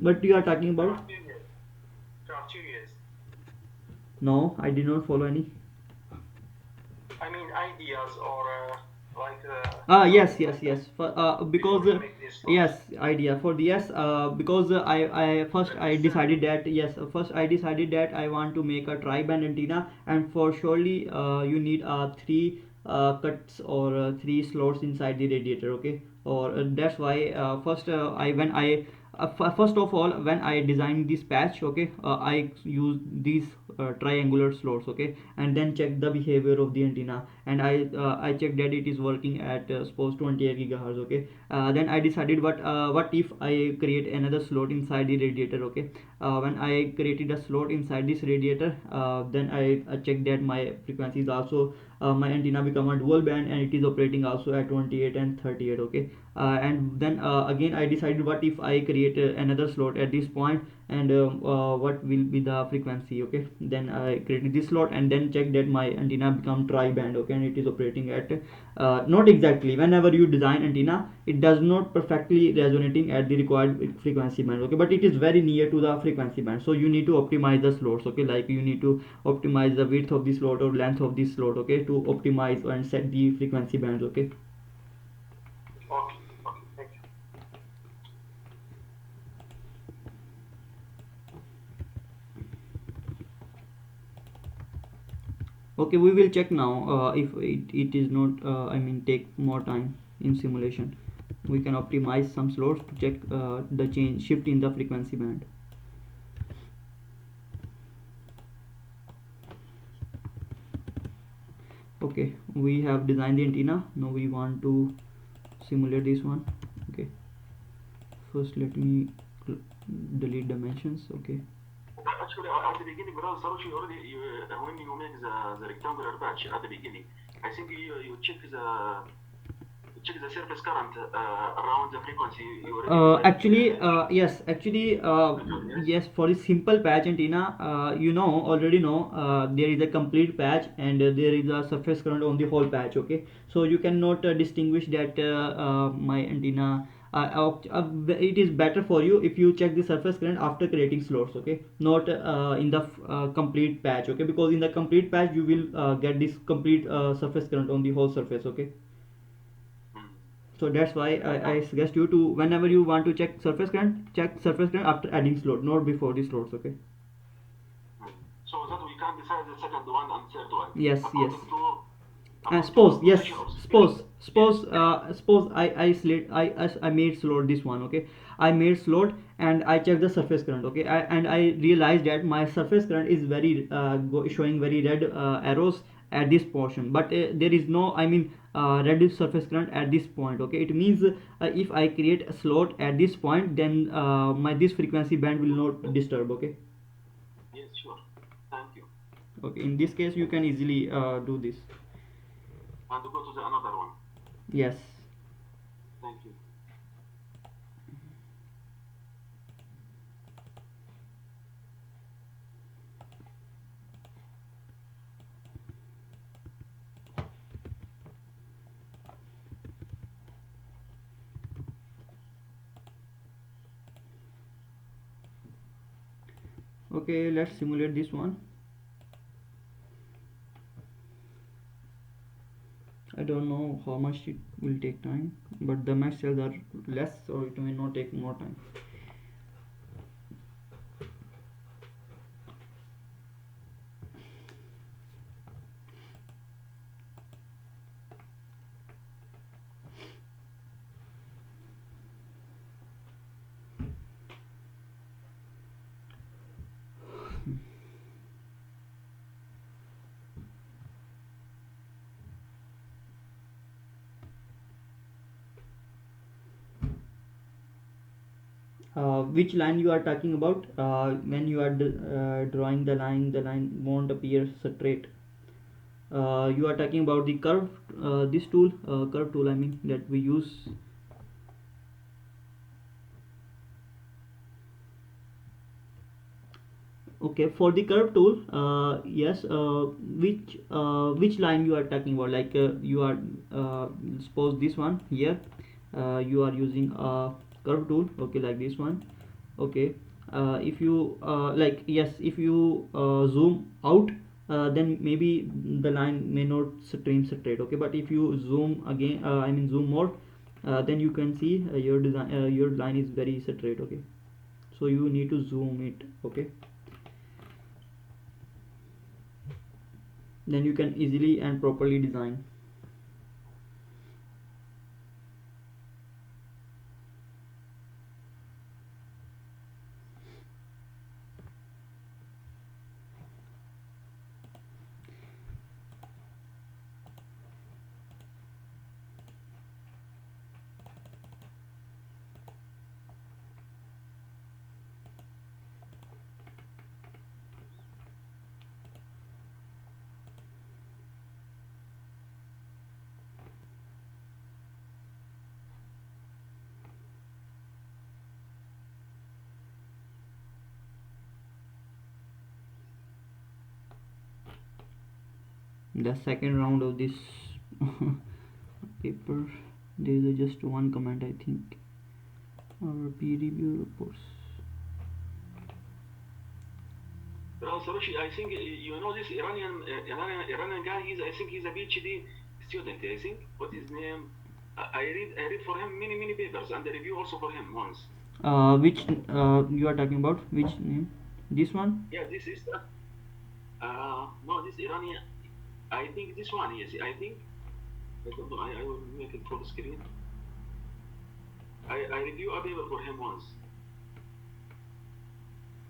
[SPEAKER 1] What you are talking about?
[SPEAKER 2] Criteria.
[SPEAKER 1] No, I did not follow any.
[SPEAKER 2] I mean, ideas or like.
[SPEAKER 1] Yes. Because yes, idea for the yes. Because I decided that yes. First I decided that I want to make a tri-band antenna, and for surely you need three cuts, or three slots inside the radiator. Okay, or that's why first first of all, when I designed this patch, okay, I use these triangular slots. Okay, and then check the behavior of the antenna, and I checked that it is working at suppose 28 gigahertz. Okay, then I decided what if I create another slot inside the radiator. Okay, when I created a slot inside this radiator, then I checked that my frequency is also my antenna become a dual band, and it is operating also at 28 and 38. Okay, and then again I decided what if I create another slot at this point, and what will be the frequency. Okay, then I created this slot and then checked that my antenna become tri-band. Okay, and it is operating at not exactly, whenever you design antenna it does not perfectly resonating at the required frequency band. Okay, but it is very near to the frequency band, so you need to optimize the slots. Okay, like you need to optimize the width of the slot or length of the slot, okay, to optimize and set the frequency bands. Okay.
[SPEAKER 2] Okay, okay, thank you.
[SPEAKER 1] Okay, we will check now if it is not I mean take more time in simulation. We can optimize some slots to check the change shift in the frequency band. Okay, we have designed the antenna. Now we want to simulate this one. Okay, first let me delete dimensions. Okay.
[SPEAKER 2] Actually, at the beginning, without solution, already when you make the rectangular patch at the beginning, I think you check the surface current around the frequency you already
[SPEAKER 1] Actually, yes, actually, yes, for the simple patch antenna, you know, already know, there is a complete patch and there is a surface current on the whole patch. Okay, so you cannot distinguish that my antenna. It is better for you if you check the surface current after creating slots. Okay, not in the complete patch. Okay, because in the complete patch you will get this complete surface current on the whole surface. Okay, so that's why I suggest you to, whenever you want to check surface current after adding slot, not before the slots. Okay.
[SPEAKER 2] So that we can decide the second one and third one.
[SPEAKER 1] Yes, yes.
[SPEAKER 2] According
[SPEAKER 1] Suppose,
[SPEAKER 2] to
[SPEAKER 1] yes,
[SPEAKER 2] position of
[SPEAKER 1] suppose I made slot this one. Okay, I made slot and I checked the surface current. Okay, and I realized that my surface current is very showing very red arrows at this portion, but there is no, I mean, red surface current at this point. Okay, it means if I create a slot at this point, then my this frequency band will not disturb. Okay.
[SPEAKER 2] Yes, sure. Thank you.
[SPEAKER 1] Okay, in this case you can easily do this.
[SPEAKER 2] And go to the another one.
[SPEAKER 1] Yes.
[SPEAKER 2] Thank you.
[SPEAKER 1] Okay, let's simulate this one. I don't know how much it will take time, but the max cells are less, so it may not take more time. Which line you are talking about? When you are drawing the line won't appear straight. You are talking about the curve, this tool, curve tool, I mean, that we use. Okay, for the curve tool, yes, which line you are talking about? Like you are suppose this one here, you are using a curve tool. Okay, like this one. Okay, if you like, yes, if you zoom out, then maybe the line may not stream straight. Okay, but if you zoom again, I mean zoom more, then you can see your design, your line is very straight. Okay, so you need to zoom it. Okay, then you can easily and properly design. the second round of this paper, there is just one comment, I think. Our peer review reports.
[SPEAKER 2] Sarushi, I think you know this Iranian guy. I think he's a PhD student. I think what his name? I read for him many papers and a review also for him once.
[SPEAKER 1] Which you are talking about? Which name? This one?
[SPEAKER 2] Yeah, this is no, this Iranian. I think this one. Yes, I think. I don't know. I will make it full screen. I review a paper for him once.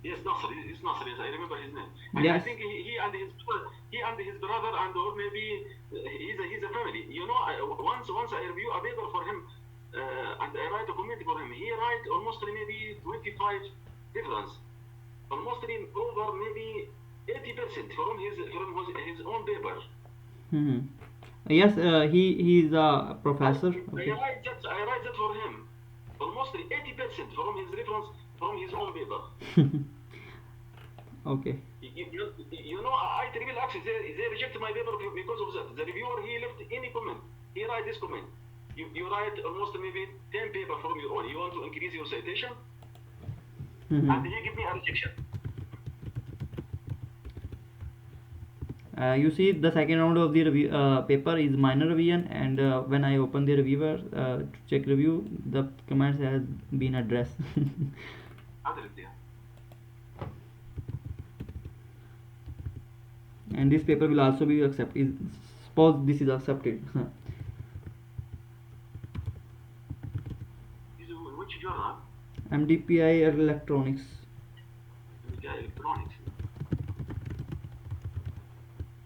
[SPEAKER 2] Yes, Nasser. It's Nasser. Yes, I remember his name.
[SPEAKER 1] Yes.
[SPEAKER 2] I think he and his brother and or maybe he's a family. You know, once I review a paper for him and I write a comment for him. He write almost maybe 25 reference, almost over maybe 80% from his own paper.
[SPEAKER 1] Mm-hmm. Yes, he is a professor.
[SPEAKER 2] Okay. I write that for him. Almost 80% from his reference from his own paper.
[SPEAKER 1] Okay.
[SPEAKER 2] You know, I triple access. They reject my paper because of that. The reviewer, he left any comment. He write this comment. You write almost maybe 10 paper from your own. You want to increase your citation, and he give me a rejection.
[SPEAKER 1] You see, the second round of the review paper is minor revision, and when I open the reviewer to check review, the comments has been addressed. And this paper will also be accepted. Suppose this is accepted.
[SPEAKER 2] Which journal?
[SPEAKER 1] MDPI Electronics.
[SPEAKER 2] MDPI Electronics.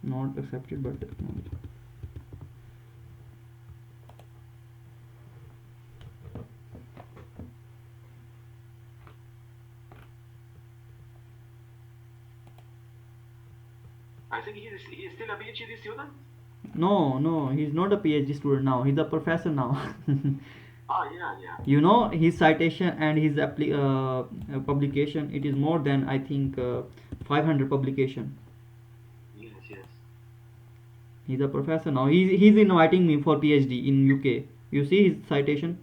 [SPEAKER 1] Not accepted, but acknowledged.
[SPEAKER 2] I think he is still a PhD student?
[SPEAKER 1] No, he's not a PhD student now. He's a professor now.
[SPEAKER 2] Yeah.
[SPEAKER 1] You know, his citation and his publication, it is more than, I think, 500 publication.
[SPEAKER 2] Yes.
[SPEAKER 1] He's a professor now. He's inviting me for PhD in UK. You see his citation?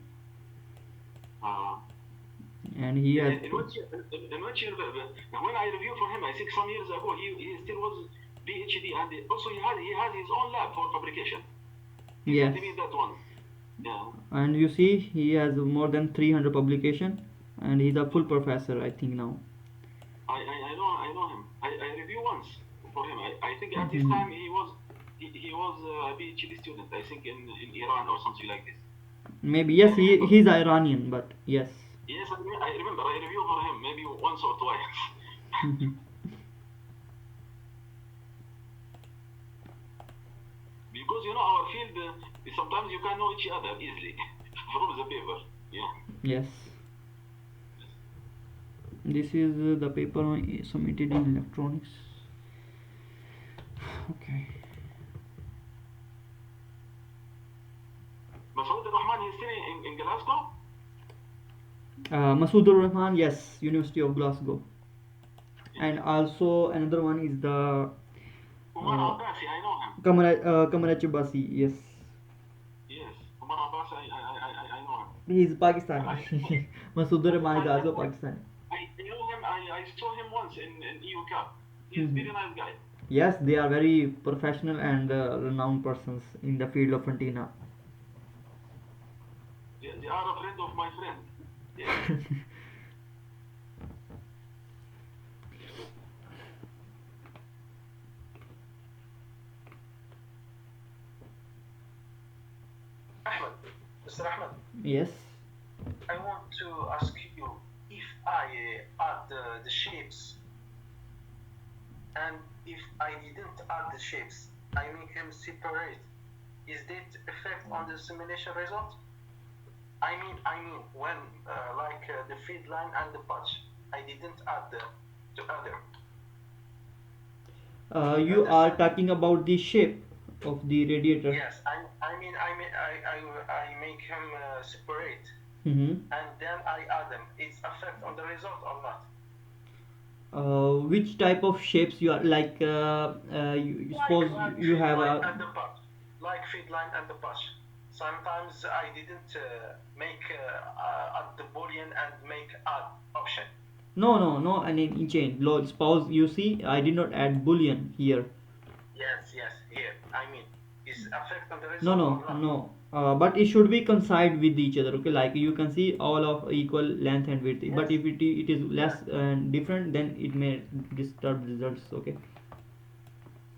[SPEAKER 1] And he has.
[SPEAKER 2] In which year, when I reviewed for him, I think some years ago, he still was PhD, and also he has his own lab for fabrication.
[SPEAKER 1] Yes.
[SPEAKER 2] That one. Yeah.
[SPEAKER 1] And you see, he has more than 300 publication, and he's a full professor, I think now.
[SPEAKER 2] I know him. I reviewed once for him. I think at this time he was a PhD student. I think in Iran or something like this.
[SPEAKER 1] Maybe yes, he's Iranian, but yes.
[SPEAKER 2] Yes, I remember. I reviewed for him maybe once or twice. Because you know our field, sometimes you can know each other easily from the paper. Yeah.
[SPEAKER 1] Yes. This is the paper submitted in electronics. Okay.
[SPEAKER 2] Masoud Rahman is still in Glasgow?
[SPEAKER 1] Masood Rahman, yes, University of Glasgow. And also another one is the
[SPEAKER 2] Umar Abbasi, I know him.
[SPEAKER 1] Kamar Chibasi, yes.
[SPEAKER 2] Yes, Umar Abbasi, I know him.
[SPEAKER 1] He is Pakistani. Masood Rahman is also Pakistani.
[SPEAKER 2] I know him. I saw him once in EU Cup. He's a very nice guy.
[SPEAKER 1] Yes, they are very professional and renowned persons in the field of antenna.
[SPEAKER 2] They are a friend of my friend. Yeah. Ahmed, Mr. Ahmed.
[SPEAKER 1] Yes.
[SPEAKER 2] I want to ask you if I add the shapes, and if I didn't add the shapes, I make them separate. Is that effect on the simulation result? I mean, when like the feed line and the patch, I didn't add the other.
[SPEAKER 1] You are talking about the shape of the radiator.
[SPEAKER 2] Yes, I make him separate,
[SPEAKER 1] and
[SPEAKER 2] then I add them. It's effect on the result or not?
[SPEAKER 1] which type of shapes you are like? Suppose you
[SPEAKER 2] feed
[SPEAKER 1] have
[SPEAKER 2] line
[SPEAKER 1] a.
[SPEAKER 2] and the patch, like feed line and the patch. Sometimes I didn't make add the boolean and make add option.
[SPEAKER 1] No, and in chain. Suppose you see, I did not add boolean here.
[SPEAKER 2] Yes, here. I mean, is affect on the
[SPEAKER 1] No,
[SPEAKER 2] result
[SPEAKER 1] no,
[SPEAKER 2] or not?
[SPEAKER 1] no. But it should be coincide with each other. Okay, like you can see all of equal length and width.
[SPEAKER 2] Yes.
[SPEAKER 1] But if it is less and different, then it may disturb results. Okay.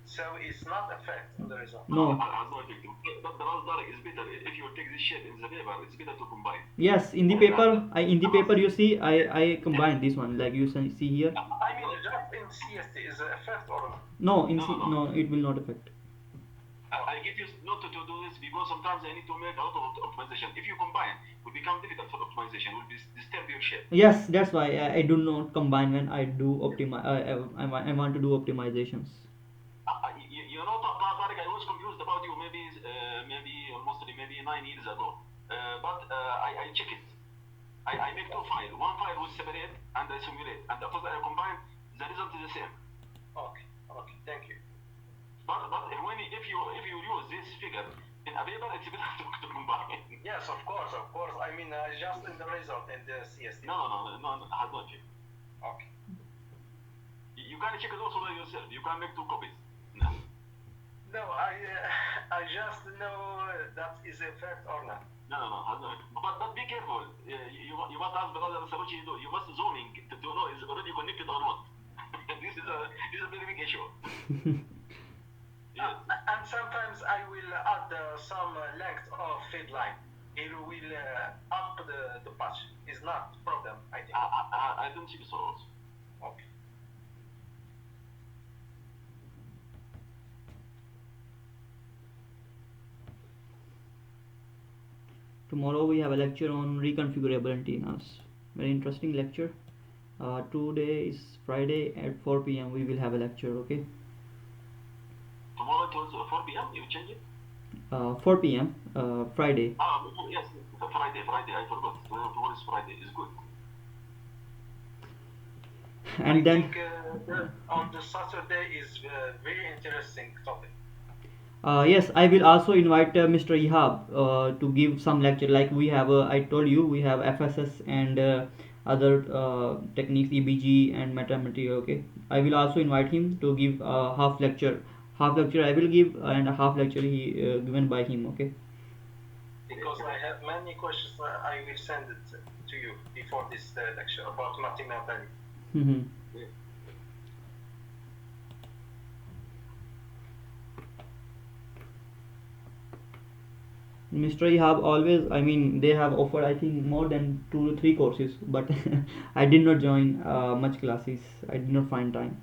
[SPEAKER 2] So it's not affect on the result.
[SPEAKER 1] No.
[SPEAKER 2] But the last is better. If you take this shape in the paper, it's better to combine.
[SPEAKER 1] Yes, in the paper you see I combined this one like you see here.
[SPEAKER 2] I mean, just in CST is it affect or not?
[SPEAKER 1] No, no, it will not affect.
[SPEAKER 2] I get used not to do this because sometimes I need to make a lot of optimization. If you combine, it will become difficult for optimization. It will disturb your shape.
[SPEAKER 1] Yes, that's why I do not combine when I do optimize. I want to do optimizations.
[SPEAKER 2] You know, Tariq, I was confused about you maybe almost maybe 9 years ago. But I check it. I make two files. One file was separate and I simulate, and after that I combine, the result is the same. Okay, thank you. But when if you use this figure in a paper, it's better to combine. Yes, of course. I mean, just in the result in the CST. No, has not checked. Okay. You can check it also by yourself. You can make two copies. No, I just know that is effect or not. No, has not. But be careful. You must ask brother Saruchi. You must zooming to know is already connected or not. This is a very big issue. Yes. And sometimes I will add some length of feed line. It will up the patch. It's not problem, I think. I don't think so. Okay.
[SPEAKER 1] Tomorrow we have a lecture on reconfigurable antennas. Very interesting lecture. Today is Friday at 4 p.m. we will have a lecture. Okay.
[SPEAKER 2] Tomorrow it was 4 p.m. You change it?
[SPEAKER 1] 4 p.m. Friday.
[SPEAKER 2] Yes, Friday. I forgot. Tomorrow is Friday. It's good.
[SPEAKER 1] And
[SPEAKER 2] I
[SPEAKER 1] then
[SPEAKER 2] think on the Saturday is very interesting topic.
[SPEAKER 1] Yes, I will also invite Mr. Ihab to give some lecture. Like we have, I told you, we have FSS and other techniques, EBG and metamaterial. Okay, I will also invite him to give half lecture. Half lecture I will give, and a half lecture he given by him. Okay.
[SPEAKER 2] Because I have many questions, I will send it to you before this lecture about mathematics.
[SPEAKER 1] Mm-hmm.
[SPEAKER 2] Yeah.
[SPEAKER 1] Mr. Ihab always, I mean, they have offered I think more than 2 to 3 courses, but I did not join much classes. I did not find time.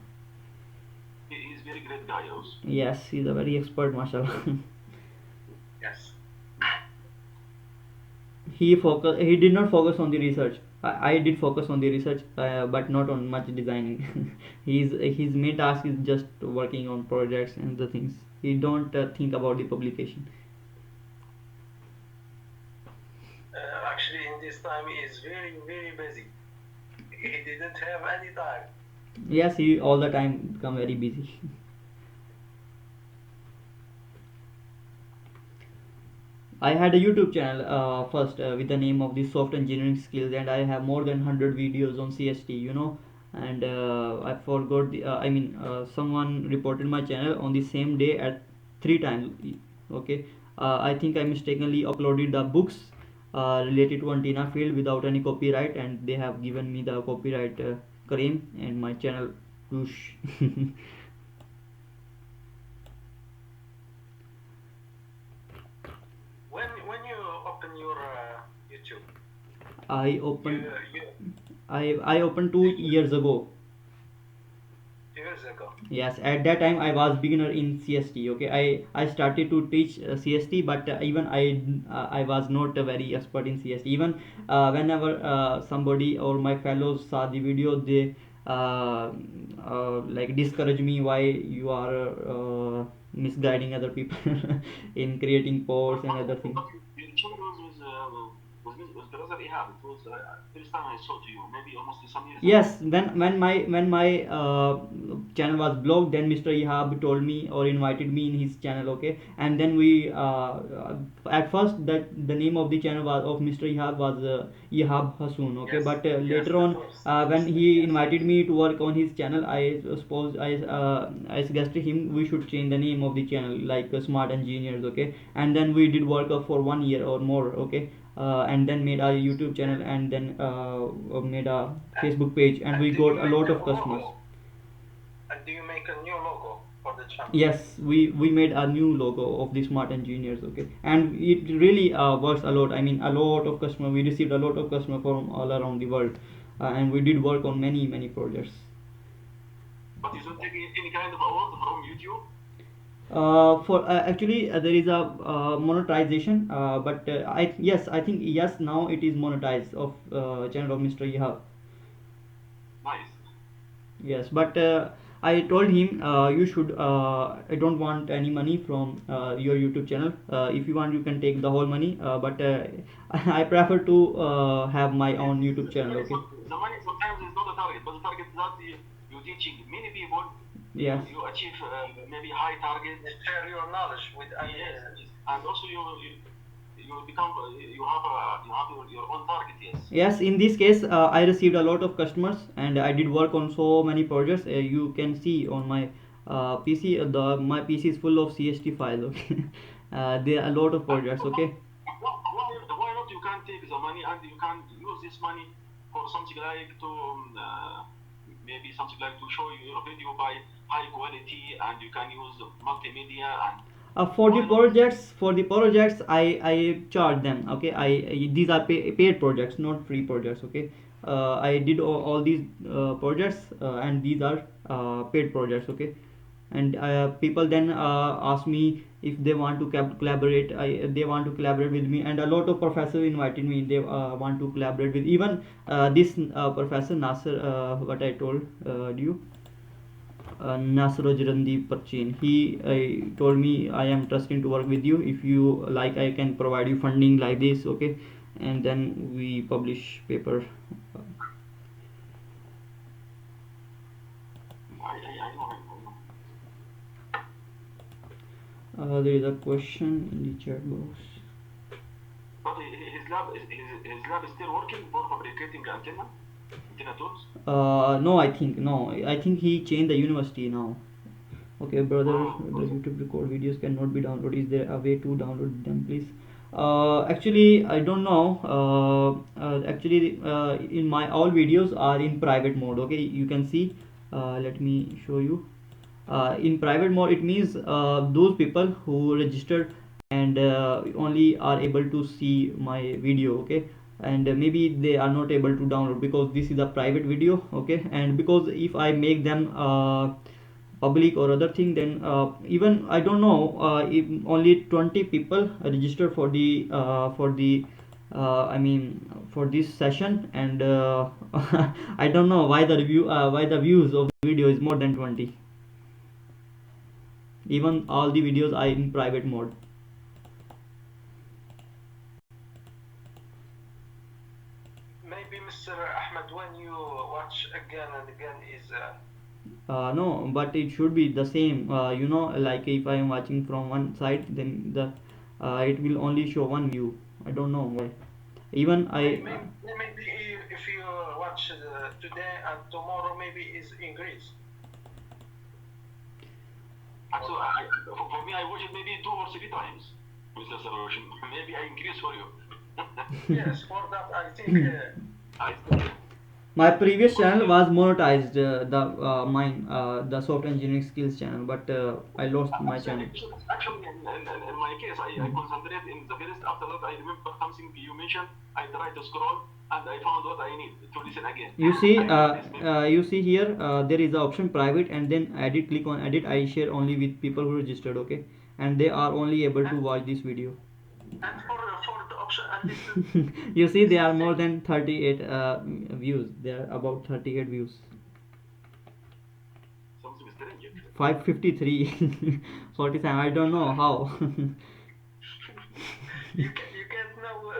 [SPEAKER 2] He's very great guy also.
[SPEAKER 1] Yes, he's a very expert, mashallah.
[SPEAKER 2] Yes.
[SPEAKER 1] He did not focus on the research. I did focus on the research, but not on much designing. His main task is just working on projects and the things. He don't think about the publication.
[SPEAKER 2] Actually, in this time, he is very, very busy. He didn't have any time.
[SPEAKER 1] Yes, he all the time become very busy. I had a YouTube channel first with the name of the Soft Engineering Skills, and I have more than 100 videos on CST. And I forgot someone reported my channel on the same day at 3 times. Okay, I think I mistakenly uploaded the books related to antenna field without any copyright, and they have given me the copyright claim, and my channel whoosh.
[SPEAKER 2] When you open your YouTube,
[SPEAKER 1] I opened. I opened 2 years ago.
[SPEAKER 2] 2 years ago.
[SPEAKER 1] Yes, at that time I was beginner in CST. Okay, I started to teach CST, but even I was not very expert in CST. Even whenever somebody or my fellows saw the video, they like discourage me, why you are misguiding other people in creating posts and other things.
[SPEAKER 2] Your channel was with brother Ihab. Shihab. It was first time I saw to you, maybe almost some years ago.
[SPEAKER 1] Yes, when my channel was blocked, then Mr. Ihab told me or invited me in his channel, okay. And then we at first that the name of the channel was of Mr. Ihab was Ihab Hasoon, okay.
[SPEAKER 2] Yes,
[SPEAKER 1] But
[SPEAKER 2] yes,
[SPEAKER 1] later
[SPEAKER 2] the
[SPEAKER 1] on,
[SPEAKER 2] first.
[SPEAKER 1] when
[SPEAKER 2] Yes,
[SPEAKER 1] he
[SPEAKER 2] yes.
[SPEAKER 1] invited me to work on his channel, I suppose I suggested him we should change the name of the channel like Smart Engineers, okay. And then we did work for 1 year or more, okay. And then made a YouTube channel, and then made a Facebook page, and we
[SPEAKER 2] And do you
[SPEAKER 1] got a
[SPEAKER 2] make
[SPEAKER 1] lot
[SPEAKER 2] a
[SPEAKER 1] of customers.
[SPEAKER 2] logo? And do you make a new logo for the channel?
[SPEAKER 1] Yes, we made a new logo of the Smart Engineers, okay. And it really works a lot. I mean, a lot of customer. We received a lot of customer from all around the world, and we did work on many projects.
[SPEAKER 2] But you don't take any kind of award from YouTube?
[SPEAKER 1] For actually there is a monetization, but I think yes, now it is monetized of channel of Mr. Yahab.
[SPEAKER 2] Nice.
[SPEAKER 1] Yes, but I told him you should. I don't want any money from your YouTube channel. If you want, you can take the whole money. But I prefer to have my
[SPEAKER 2] Yes,
[SPEAKER 1] own YouTube channel. Okay.
[SPEAKER 2] the money sometimes is not a target, but the target is that you're teaching many people.
[SPEAKER 1] Yes.
[SPEAKER 2] You achieve maybe high target. You share your knowledge with others. Yes, and also you become you have your own target. Yes.
[SPEAKER 1] Yes, in this case, I received a lot of customers, and I did work on so many projects. You can see on my PC, my PC is full of CST files. Okay, there are a lot of projects. Okay.
[SPEAKER 2] Why not you can take the money and you can use this money for something like to maybe something like to show your video by high quality, and you can use multimedia and
[SPEAKER 1] For the projects, I charge them, okay. These are paid projects, not free projects, okay. I did all these projects, and these are paid projects, okay. And people then ask me if they want to collaborate. They want to collaborate with me, and a lot of professors invited me. They want to collaborate with even this Professor Nasser, what I told you, Nasrojrandi Parchin. He told me I am trusting to work with you. If you like, I can provide you funding like this, okay. And then we publish paper.
[SPEAKER 2] I know.
[SPEAKER 1] There is a question in the chat box.
[SPEAKER 2] But his lab is still working for fabricating antenna tools.
[SPEAKER 1] No, I think he changed the university now. Okay, brother, the YouTube record videos cannot be downloaded. Is there a way to download them, please? Actually, I don't know. In my all videos are in private mode. Okay, you can see. Let me show you. In private mode, it means those people who registered and only are able to see my video, okay. And maybe they are not able to download because this is a private video, okay. And because if I make them public or other thing, then even I don't know, if only 20 people register for the I mean for this session, and I don't know why why the views of the video is more than 20. Even all the videos are in private mode.
[SPEAKER 2] Maybe Mr. Ahmed, when you watch again and again is
[SPEAKER 1] No, but it should be the same. Like if I am watching from one side, then it will only show one view. I don't know why. Even
[SPEAKER 2] maybe if you watch today and tomorrow, maybe is increase. So for me, I watch it maybe 2 or 3 times, Mr. Solution. Maybe I increase for you. Yes, for that I think. I think.
[SPEAKER 1] My previous channel was monetized, the software engineering skills channel, but I lost my channel.
[SPEAKER 2] Actually, in my case, I concentrate in the first. After that, I remember something you mentioned. I tried to scroll and I found what I need to listen again.
[SPEAKER 1] You see here, there is the option private, and then edit. Click on edit. I share only with people who registered, okay, and they are only able to watch this video.
[SPEAKER 2] And for the option and listen.
[SPEAKER 1] You see, there are more than 38 views. There are about 38 views.
[SPEAKER 2] Something strange.
[SPEAKER 1] 553. 47. I don't know how.
[SPEAKER 2] You can't know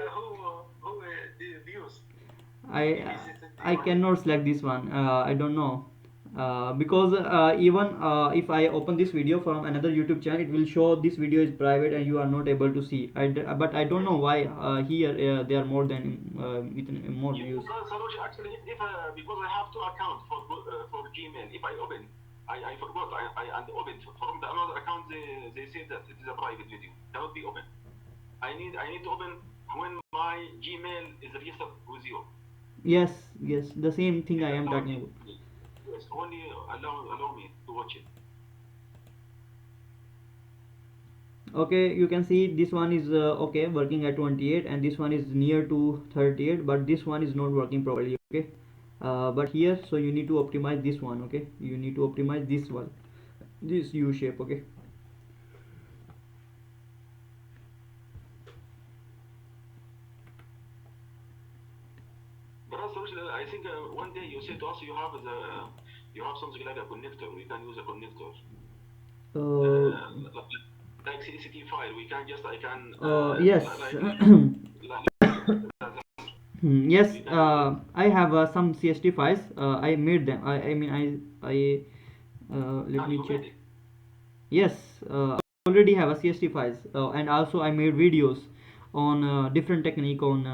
[SPEAKER 2] who the views.
[SPEAKER 1] I cannot select this one. I don't know. Because even if I open this video from another YouTube channel, it will show this video is private and you are not able to see. But I don't know why here they are more than with more views.
[SPEAKER 2] Because Sarosh, actually, if because I have two accounts for Gmail. If I open, I forgot. I and opened from the another account. They say that it is a private video, cannot be open. I need to open when my Gmail is registered with you.
[SPEAKER 1] Yes, yes, the same thing I am talking about.
[SPEAKER 2] Yes, only allow me to watch it.
[SPEAKER 1] Okay, you can see this one is okay, working at 28, and this one is near to 38, but this one is not working properly. Okay, but here, so you need to optimize this one. Okay, you need to optimize this one, this U shape. Okay.
[SPEAKER 2] But also, I think one day you said to us you have something like a connector. We can use a connector. Like CST file, we can just
[SPEAKER 1] Yes. Yes, I have some CST files. I made them. I mean, I let me check. Yes, I already have a CST files, and also I made videos on different technique on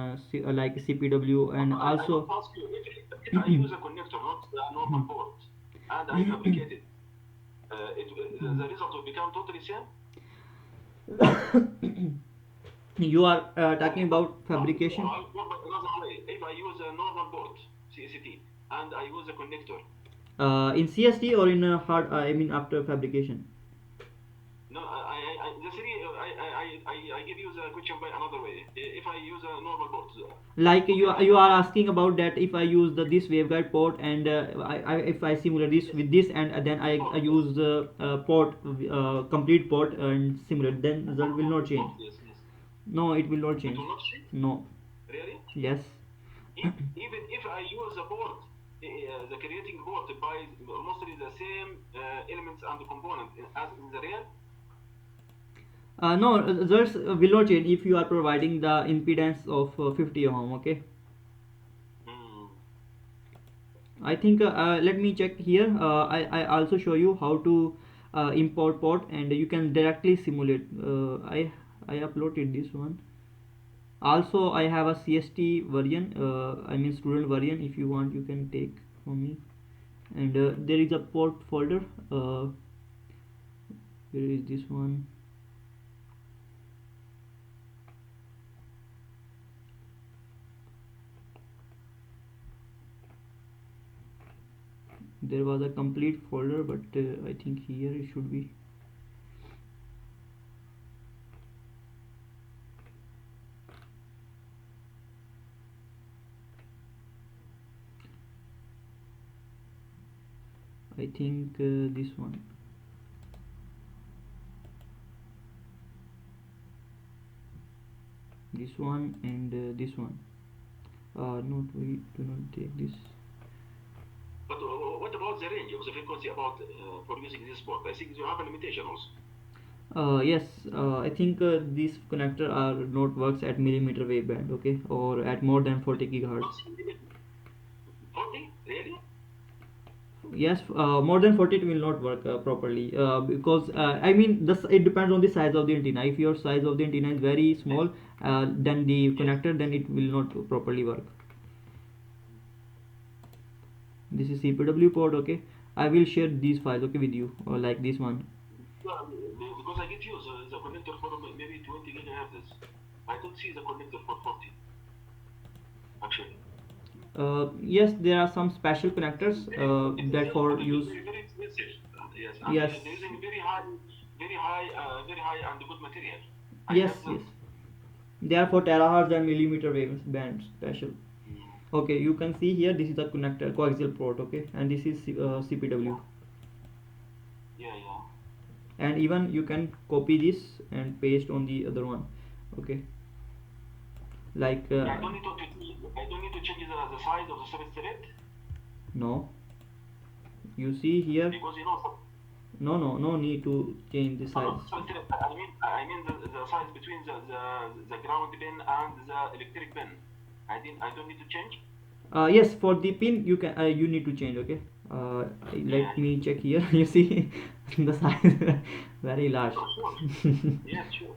[SPEAKER 1] like CPW, and also.
[SPEAKER 2] I ask you, if I use a connector, not a normal port, and I fabricate it, the result will become totally same.
[SPEAKER 1] You are talking about fabrication.
[SPEAKER 2] If I use a normal port, CST, and I use a connector.
[SPEAKER 1] In CST or in hard? I mean after fabrication.
[SPEAKER 2] No, I give you the question by another way. If I use a normal port.
[SPEAKER 1] Like you are asking about that if I use this waveguide port and if I simulate this with this and then I use the port complete port and simulate, then result will not change.
[SPEAKER 2] Yes, yes.
[SPEAKER 1] No, it will not change.
[SPEAKER 2] It will not change?
[SPEAKER 1] No.
[SPEAKER 2] Really?
[SPEAKER 1] Yes.
[SPEAKER 2] Even if I use a port, the creating port by mostly the same elements and components as in the real.
[SPEAKER 1] No, results will not change if you are providing the impedance of 50 ohm. Okay. I think let me check here. I also show you how to import port and you can directly simulate. I uploaded this one. Also, I have a CST version. I mean student version. If you want, you can take from me. And there is a port folder. Where is this one? There was a complete folder, but I think here it should be. I think this one. This one and this one. No, we do not take this.
[SPEAKER 2] But what about the range of the frequency about for using this port? I think you have a limitation also.
[SPEAKER 1] Yes, I think these connector are not works at millimeter wave band, okay, or at more than 40 gigahertz.
[SPEAKER 2] 40? Really?
[SPEAKER 1] Yes, more than 40 it will not work properly because I mean this it depends on the size of the antenna. If your size of the antenna is very small, then the connector then it will not properly work. This is CPW port, okay. I will share these files, okay, with you, or like this one.
[SPEAKER 2] Because I get you the connector for maybe 20 gigahertz. I don't see the connector for 40. Actually.
[SPEAKER 1] Yes, there are some special connectors that for use.
[SPEAKER 2] Very expensive. Yes.
[SPEAKER 1] Yes.
[SPEAKER 2] They're using very high and good material.
[SPEAKER 1] Yes, yes. They are for terahertz and millimeter wave band special. Okay, you can see here this is the connector coaxial port, okay, and this is CPW.
[SPEAKER 2] Yeah.
[SPEAKER 1] And even you can copy this and paste on the other one, okay. Like
[SPEAKER 2] I don't need to change the size of the substrate.
[SPEAKER 1] No. You see here.
[SPEAKER 2] Because
[SPEAKER 1] No need to change the size.
[SPEAKER 2] I mean the size between the ground pin and the electric pin. I don't need to change.
[SPEAKER 1] Yes, for the pin you can you need to change. Okay, let me check here. You see the size very large.
[SPEAKER 2] Sure, sure. Yes, sure.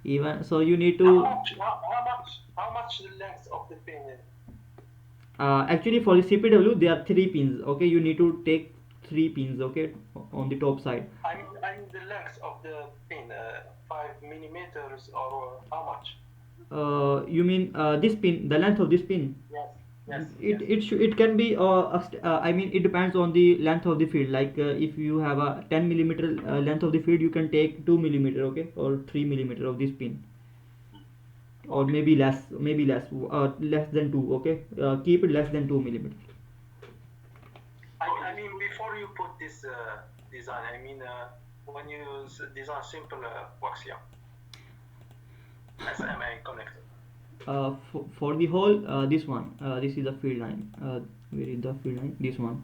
[SPEAKER 1] Even so, you need
[SPEAKER 3] How
[SPEAKER 1] to
[SPEAKER 3] much? How much the length of the pin is?
[SPEAKER 1] actually for the CPW there are three pins. Okay, you need to take three pins. Okay, on the top side.
[SPEAKER 3] I mean the length of the pin, 5 millimeters or how much?
[SPEAKER 1] You mean this pin, the length of this pin?
[SPEAKER 3] Yes. Yes.
[SPEAKER 1] It can be I mean it depends on the length of the field. Like if you have a 10 millimeter length of the field, you can take 2 millimeter, okay, or 3 millimeter of this pin, or
[SPEAKER 2] Okay.
[SPEAKER 1] maybe less than 2. Okay, keep it less than 2 millimeter.
[SPEAKER 3] I mean before you put this design, I mean when you design simple coaxium SMA connector.
[SPEAKER 1] For the whole this one, this is the field line. Where is the field line? This one.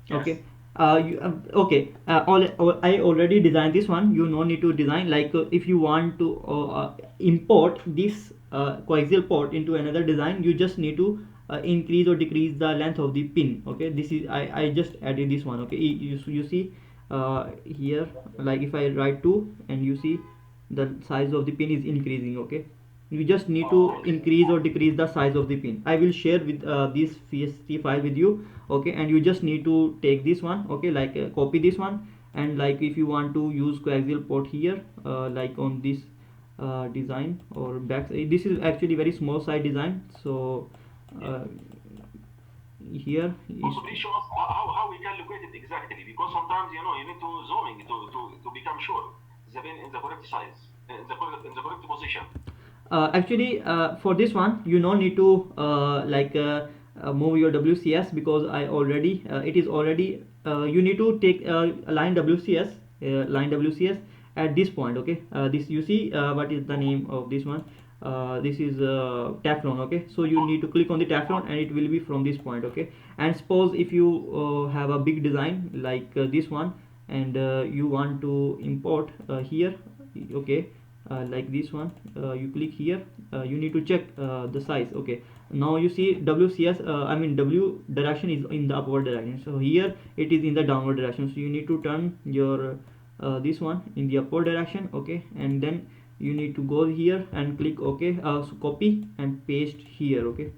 [SPEAKER 3] Yes.
[SPEAKER 1] Okay. Okay. I already designed this one. You no need to design. Like if you want to import this coaxial port into another design, you just need to increase or decrease the length of the pin. Okay, this is I just added this one. Okay, you see here, like if I write 2 and you see the size of the pin is increasing. Okay, you just need to increase or decrease the size of the pin. I will share with this CST file with you. Okay, and you just need to take this one. Okay, like copy this one, and like if you want to use coaxial port here, like on this design or back, this is actually very small side design. So here is
[SPEAKER 2] Also, please show us how we can locate it exactly, because sometimes you need to zooming to become sure the pin in the correct size, in the correct position.
[SPEAKER 1] actually for this one you no need to move your WCS, because I already it is already you need to take line WCS at this point. Okay, this you see what is the name of this one. This is Teflon. Okay, so you need to click on the Teflon and it will be from this point. Okay, and suppose if you have a big design like this one, and you want to import here. Okay, like this one, you click here, you need to check the size. Okay, now you see WCS, I mean W direction is in the upward direction, so here it is in the downward direction, so you need to turn your this one in the upward direction. Okay, and then you need to go here and click OK, so copy and paste here. Okay,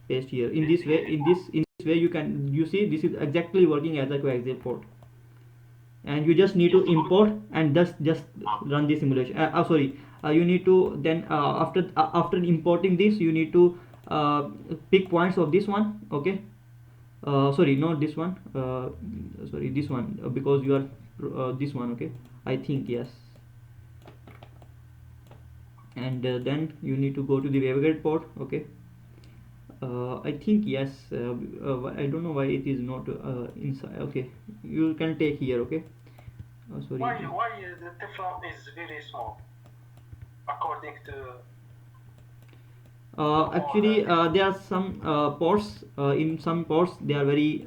[SPEAKER 1] paste here. In this way, in this way you see this is exactly working as a coaxial port, and you just need to import and just run the simulation. Sorry, you need to then after importing this, you need to pick points of this one. Okay, sorry, not this one, sorry, this one, because you are this one. Okay, I think yes. And then you need to go to the waveguide port. Okay, I think yes. I don't know why it is not inside. Okay, you can take here. Okay, sorry.
[SPEAKER 3] Why the Teflon is very small according to
[SPEAKER 1] Actually there are some ports, in some ports they are very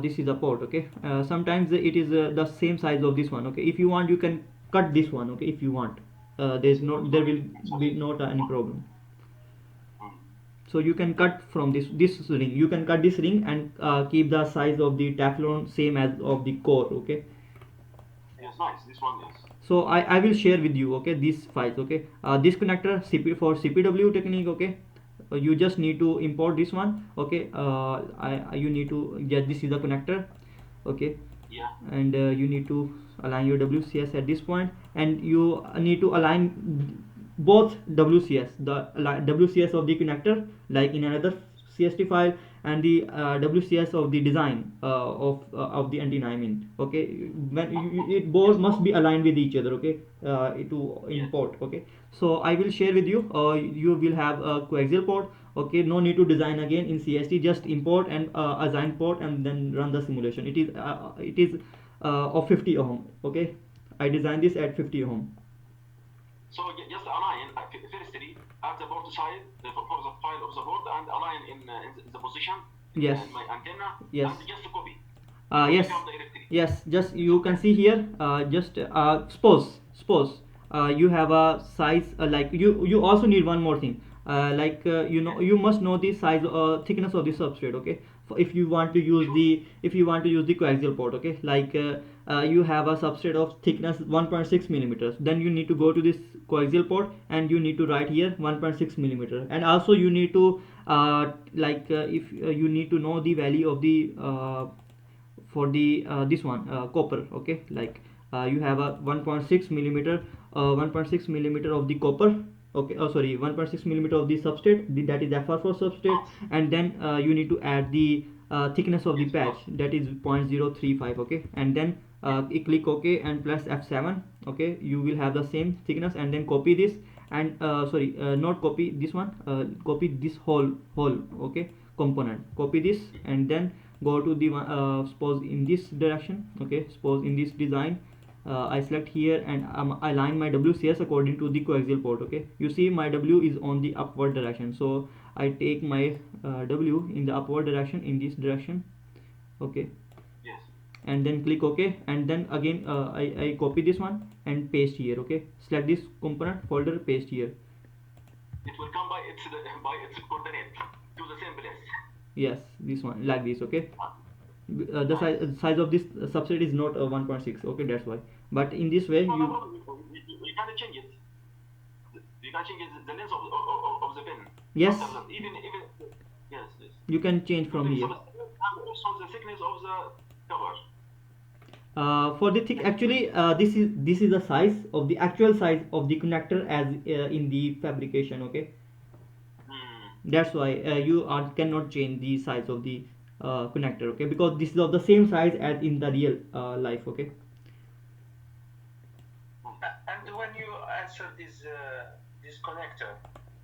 [SPEAKER 1] this is a port. Okay, sometimes it is the same size of this one. Okay, if you want you can cut this one. Okay, if you want, there will be not any problem. So you can cut from this ring, you can cut this ring and keep the size of the Teflon same as of the core. Okay,
[SPEAKER 2] Yes, nice. This one, yes.
[SPEAKER 1] so I will share with you. Okay, these files. Okay, this connector for CPW technique. Okay, you just need to import this one. Okay, you need to get, this is the connector. Okay,
[SPEAKER 2] Yeah.
[SPEAKER 1] and you need to align your WCS at this point, and you need to align both WCS, the WCS of the connector, like in another CST file, and the WCS of the design of the antenna. I mean, okay, when it both must be aligned with each other. Okay, to import. Okay, so I will share with you. You will have a coaxial port. Okay, no need to design again in CST. Just import and assign port and then run the simulation. It is of 50 ohm. Okay, I designed this at 50 ohm.
[SPEAKER 2] So just align firstly at the port side for the file of the port, and align in the position
[SPEAKER 1] Yes.
[SPEAKER 2] in my antenna.
[SPEAKER 1] Yes.
[SPEAKER 2] And just copy.
[SPEAKER 1] Yes,
[SPEAKER 2] Become directly.
[SPEAKER 1] yes, just you can see here, just suppose you have a size, like you also need one more thing. you must know the size thickness of the substrate, okay. If you want to use the coaxial port, okay, you have a substrate of thickness 1.6 millimeters, then you need to go to this coaxial port and you need to write here 1.6 millimeter. And also you need to if you need to know the value of the for the this one copper, okay. You have a 1.6 millimeter 1.6 millimeter of the copper, okay. Oh, sorry, 1.6 millimeter of the substrate, that is FR for substrate. And then you need to add the thickness of the patch, that is 0.035, okay. And then you click OK and press F7, okay. You will have the same thickness. And then copy this, and not copy this one, copy this whole okay component, copy this. And then go to the suppose in this direction, okay. Suppose in this design, I select here and I align my WCS according to the coaxial port, okay. You see my W is on the upward direction, so I take my W in the upward direction, in this direction, okay.
[SPEAKER 2] Yes.
[SPEAKER 1] And then click OK. And then again I copy this one and paste here, okay. Select this component folder, paste here.
[SPEAKER 2] It will come by its coordinate to the same place.
[SPEAKER 1] Yes, this one, like this, okay. The size of this substrate is not 1.6, okay, that's why. But in this way
[SPEAKER 2] No, we can change it. You can change the length of the pen.
[SPEAKER 1] Yes.
[SPEAKER 2] Even yes.
[SPEAKER 1] You can change from here.
[SPEAKER 2] And also the thickness of the cover.
[SPEAKER 1] For the thick, actually this is the size of the actual size of the connector as in the fabrication, okay. That's why you cannot change the size of the connector, okay, because this is of the same size as in the real life, okay.
[SPEAKER 3] And when you answer this connector,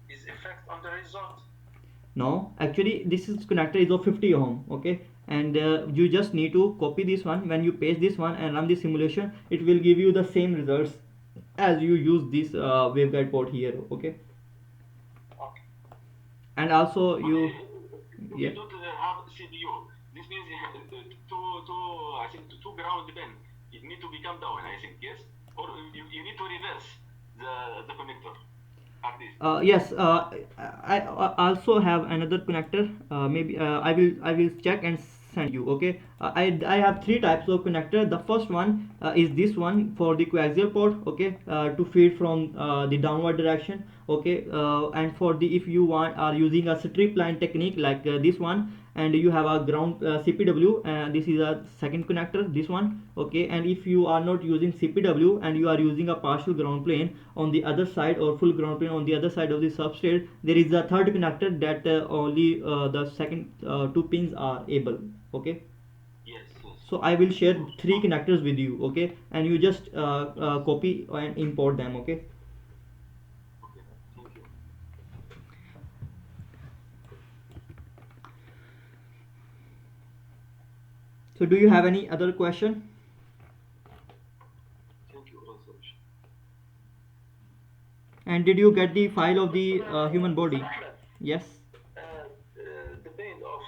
[SPEAKER 3] is effect on the result?
[SPEAKER 1] No, actually this connector is of 50 ohm, okay. And you just need to copy this one. When you paste this one and run the simulation, it will give you the same results as you use this waveguide port here, okay. And also you
[SPEAKER 2] don't have CPU. This means I think two ground pen. It need to become down, I think, yes? Or you need to reverse the connector like this.
[SPEAKER 1] Yes, I also have another connector. Maybe I will check and send you, okay. I have three types of connector. The first one is this one for the coaxial port, okay, to feed from the downward direction, okay. And for the, if you are using a strip line technique like this one, and you have a ground CPW, and this is a second connector, this one, okay. And if you are not using CPW and you are using a partial ground plane on the other side or full ground plane on the other side of the substrate, there is a third connector that only the second two pins are able, okay.
[SPEAKER 2] Yes.
[SPEAKER 1] So I will share three connectors with you, okay, and you just copy and import them, okay.
[SPEAKER 2] Thank you.
[SPEAKER 1] So do you have any other question?
[SPEAKER 2] Thank you.
[SPEAKER 1] And did you get the file of the human body? Yes.
[SPEAKER 3] The band of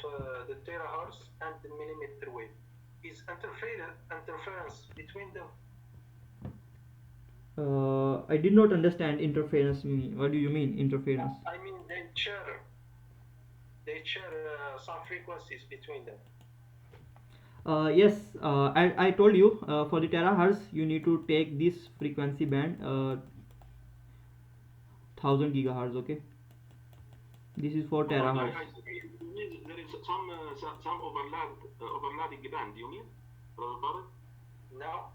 [SPEAKER 3] the terahertz and the millimetre-wave is interference between them.
[SPEAKER 1] I did not understand interference. What do you mean interference?
[SPEAKER 3] I mean they share some frequencies between them.
[SPEAKER 1] Yes, I told you for the terahertz you need to take this frequency band 1000 gigahertz, okay. This is for terahertz.
[SPEAKER 2] There is some overlapping band, you mean?
[SPEAKER 3] No.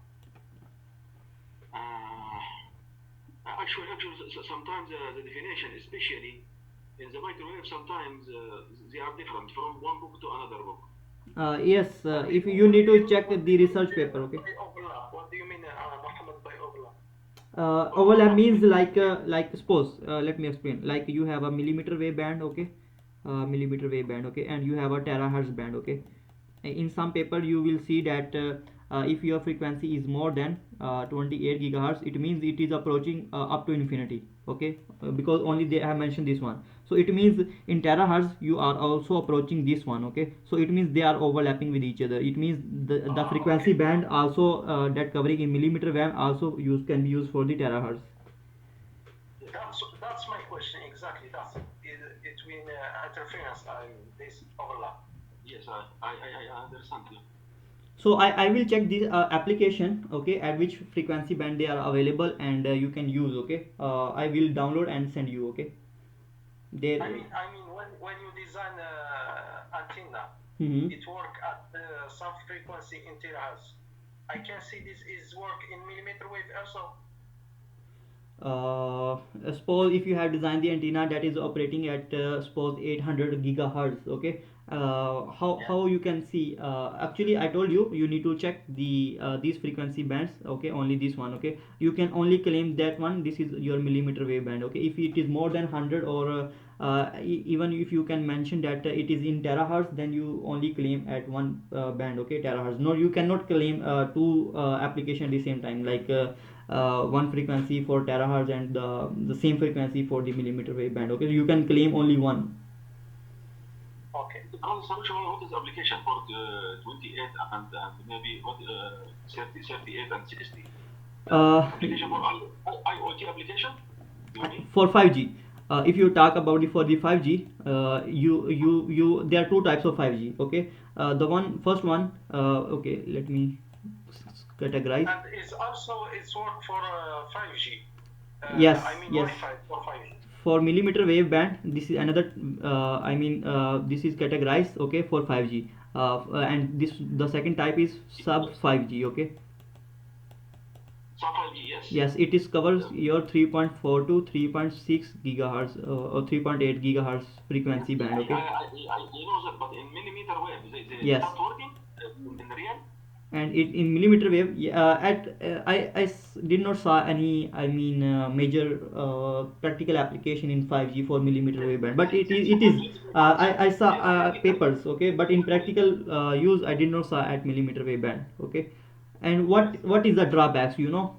[SPEAKER 2] Actually, sometimes the definition, especially in the microwave, sometimes they are different from one book to another book.
[SPEAKER 1] Yes, if you need to check the research paper, okay.
[SPEAKER 3] What do you mean, Muhammad, by overlap?
[SPEAKER 1] Overlap means like suppose let me explain. Like you have a millimeter wave band, okay, millimeter wave band, okay, and you have a terahertz band, okay. In some paper you will see that if your frequency is more than 28 gigahertz, it means it is approaching up to infinity, okay, because only they have mentioned this one. So it means in terahertz you are also approaching this one, okay. So it means they are overlapping with each other. It means the frequency band also that covering in millimeter wave also can be used for the terahertz.
[SPEAKER 3] That's my question exactly. interference and this overlap.
[SPEAKER 2] Yes, I understand you.
[SPEAKER 1] So I will check this application, okay, at which frequency band they are available, and you can use, okay. I will download and send you, okay. There.
[SPEAKER 3] I mean, when you design antenna, it work at some frequency in terahertz. I can see this is work in millimeter wave also.
[SPEAKER 1] Suppose if you have designed the antenna that is operating at suppose 800 gigahertz, okay. How you can see, actually I told you you need to check the these frequency bands, okay, only this one, okay. You can only claim that one, this is your millimeter wave band, okay. If it is more than 100 or even if you can mention that it is in terahertz, then you only claim at one band, okay, terahertz. No, you cannot claim two application at the same time, like one frequency for terahertz and the same frequency for the millimeter wave band, okay. You can claim only one.
[SPEAKER 3] Okay.
[SPEAKER 2] On solution, what is the application for the 28 and maybe what 30, 38 and 60? Application for IoT application?
[SPEAKER 1] For 5G. If you talk about it for the 5G, you there are two types of 5G, okay. The first one, okay, let me categorize.
[SPEAKER 3] And it's work for 5G.
[SPEAKER 1] Yes,
[SPEAKER 3] I mean
[SPEAKER 1] yes.
[SPEAKER 3] Wi-Fi for 5G.
[SPEAKER 1] For millimeter wave band, this is another this is categorized, okay, for 5G, and the second type is sub 5G, okay.
[SPEAKER 2] Sub 5G, yes.
[SPEAKER 1] Yes, it is covers your 3.4 to 3.6 gigahertz or 3.8 gigahertz frequency band, okay.
[SPEAKER 2] I know that, but in millimeter wave they
[SPEAKER 1] yes.
[SPEAKER 2] start working in real.
[SPEAKER 1] And it in millimeter wave, I did not saw any, I mean, major practical application in 5G for millimeter wave band, but it is I saw papers, okay, but in practical use I did not saw at millimeter wave band, okay. And what is the drawbacks, you know?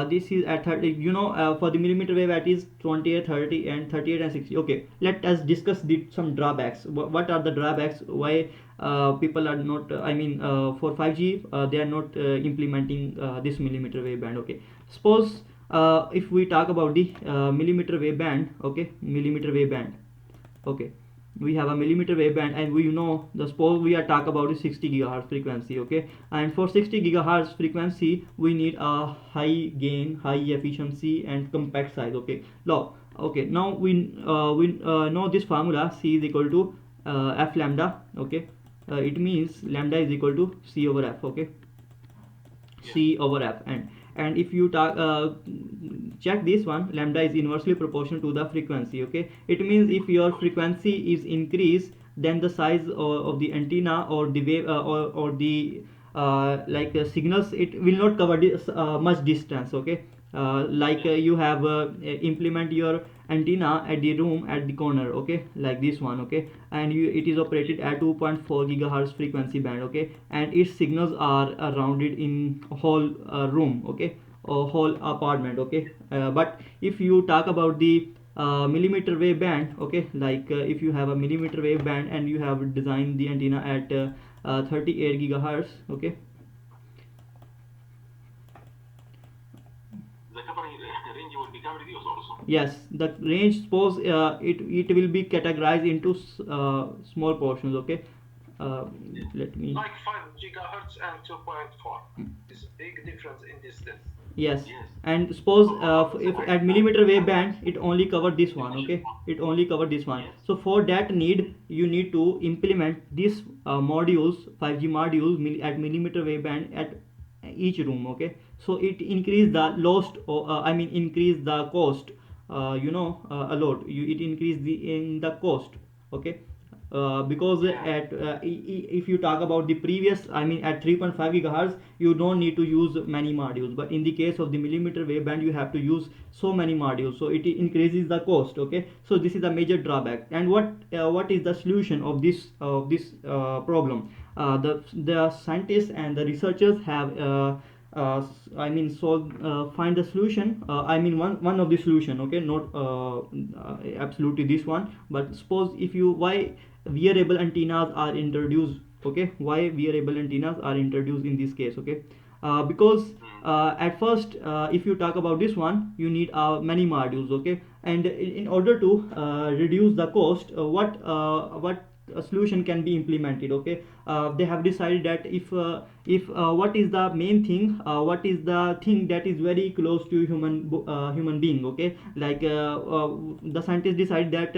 [SPEAKER 1] This is at 30, you know, for the millimeter wave at is 28, 30 and 38 and 60, okay. Let us discuss some drawbacks. What are the drawbacks, why people are not I mean for 5G they are not implementing this millimeter wave band, okay. Suppose if we talk about the millimeter wave band, okay, millimeter wave band, okay. We have a millimeter wave band, and we know the suppose we are talk about the 60 gigahertz frequency, okay. And for 60 gigahertz frequency we need a high gain, high efficiency and compact size, okay. Now okay, now we know this formula, C is equal to f lambda, okay. It means lambda is equal to C over f, okay. C over f, and if you check this one, lambda is inversely proportional to the frequency, okay. It means if your frequency is increased, then the size of the antenna or the wave or the like signals, it will not cover this much distance, okay. You have implement your antenna at the room at the corner, okay, like this one, okay. And it is operated at 2.4 gigahertz frequency band, okay. And its signals are rounded in whole room, okay, or whole apartment, okay. But if you talk about the millimeter wave band, okay, if you have a millimeter wave band and you have designed the antenna at 38 gigahertz, okay.
[SPEAKER 2] Range will become reduced also.
[SPEAKER 1] Yes, the range, suppose it will be categorized into small portions, okay. Let me,
[SPEAKER 3] like 5 gigahertz and 2.4. It's a big difference in distance.
[SPEAKER 1] Yes, and suppose if at millimeter wave band it only covered this one, okay, it only covered this one. So for that need you need to implement these modules, 5G modules at millimeter wave band at each room, okay. So it increase the lost I mean increase the cost, a lot, it increase in the cost, okay. Because at if you talk about the previous, I mean at 3.5 gigahertz you don't need to use many modules, but in the case of the millimeter wave band you have to use so many modules, so it increases the cost, okay. So this is a major drawback. And what is the solution of this problem? The scientists and the researchers have I mean find the solution, I mean one of the solution, okay, not absolutely this one, but suppose if you, why wearable antennas are introduced, okay, why wearable antennas are introduced in this case, okay. because at first, if you talk about this one, you need many modules, okay. And in order to reduce the cost, what a solution can be implemented, okay. They have decided that if what is the main thing, what is the thing that is very close to human being, okay. Like the scientists decide that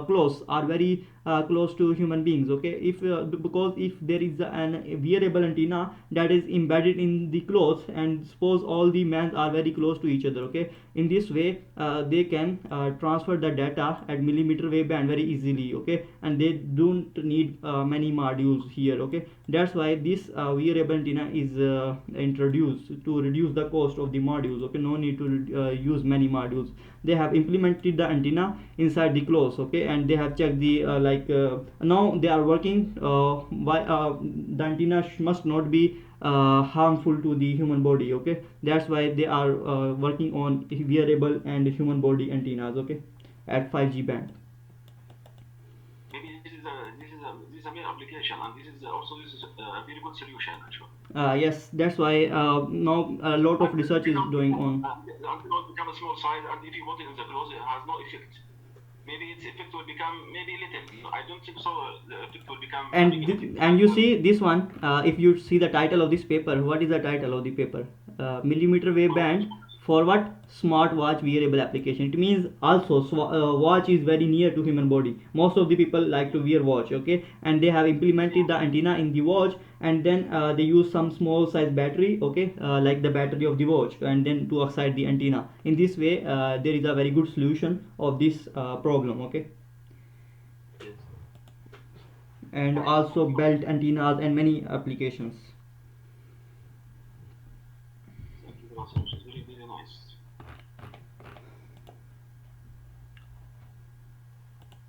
[SPEAKER 1] clothes are very close to human beings, okay. If because if there is a wearable antenna that is embedded in the clothes, and suppose all the mans are very close to each other, okay, in this way they can transfer the data at millimeter wave band very easily, okay, and they don't need many modules here, okay. That's why this wearable antenna is introduced to reduce the cost of the modules, okay. No need to use many modules. They have implemented the antenna inside the clothes, okay, and they have checked the now they are working by the antenna must not be harmful to the human body, okay. That's why they are working on wearable and human body antennas, okay, at 5G band.
[SPEAKER 2] Maybe this is a main application, and this is a very good solution actually.
[SPEAKER 1] Yes, that's why now a lot of research is going on.
[SPEAKER 2] The antenna will become a small size, and if you put it in the clothes, it has no effect. Maybe its effect will become maybe little. I don't think so. The effect will become.
[SPEAKER 1] And you see this one. If you see the title of this paper, what is the title of the paper? Millimeter wave band for what? Smartwatch wearable application. It means also watch is very near to human body. Most of the people like to wear watch, okay, and they have implemented the antenna in the watch, and then they use some small size battery, okay, like the battery of the watch, and then to excite the antenna. In this way there is a very good solution of this problem, okay. And also belt antennas and many applications.
[SPEAKER 2] Thank you very much. It's very nice.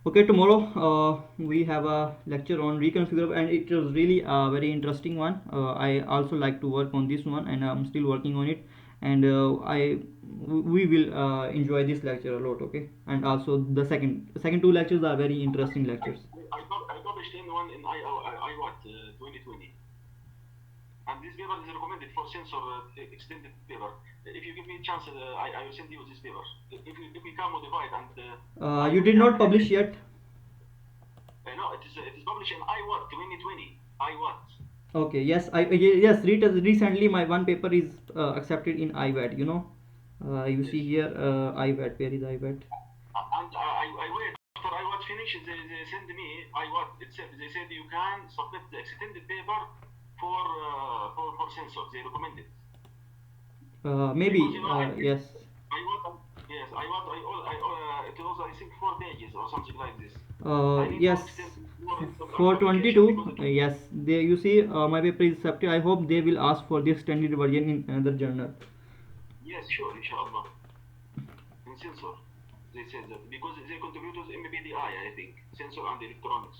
[SPEAKER 1] Okay, tomorrow we have a lecture on reconfigurable, and it was really a very interesting one. I also like to work on this one, and I'm still working on it, and we will enjoy this lecture a lot, okay. And also the second two lectures are very interesting lectures.
[SPEAKER 2] I published in one in IWAT 2020, and this paper is recommended for sensor extended paper. If you give me a chance, I will send you this paper. If we can modify it and.
[SPEAKER 1] You did not publish yet.
[SPEAKER 2] No, it is published in IWAT 2020. IWAT.
[SPEAKER 1] Okay. Yes. Yes. Recently, my one paper is accepted in IWAT. You know. You see here IWAT. Where is IWAT?
[SPEAKER 2] And I wait after IWAT finishes. They send me IWAT itself. They said you can submit the extended paper for sensors. They recommend it.
[SPEAKER 1] Maybe.
[SPEAKER 2] Because,
[SPEAKER 1] yes.
[SPEAKER 2] Yes, it was I think 4 pages or something like this.
[SPEAKER 1] Yes. For 22, yes. They, you see, my paper is accepted. I hope they will ask for the extended version in another journal.
[SPEAKER 2] Yes, sure, inshallah. In sensor, they said that because they contribute to mmWave, I think, sensor and electronics.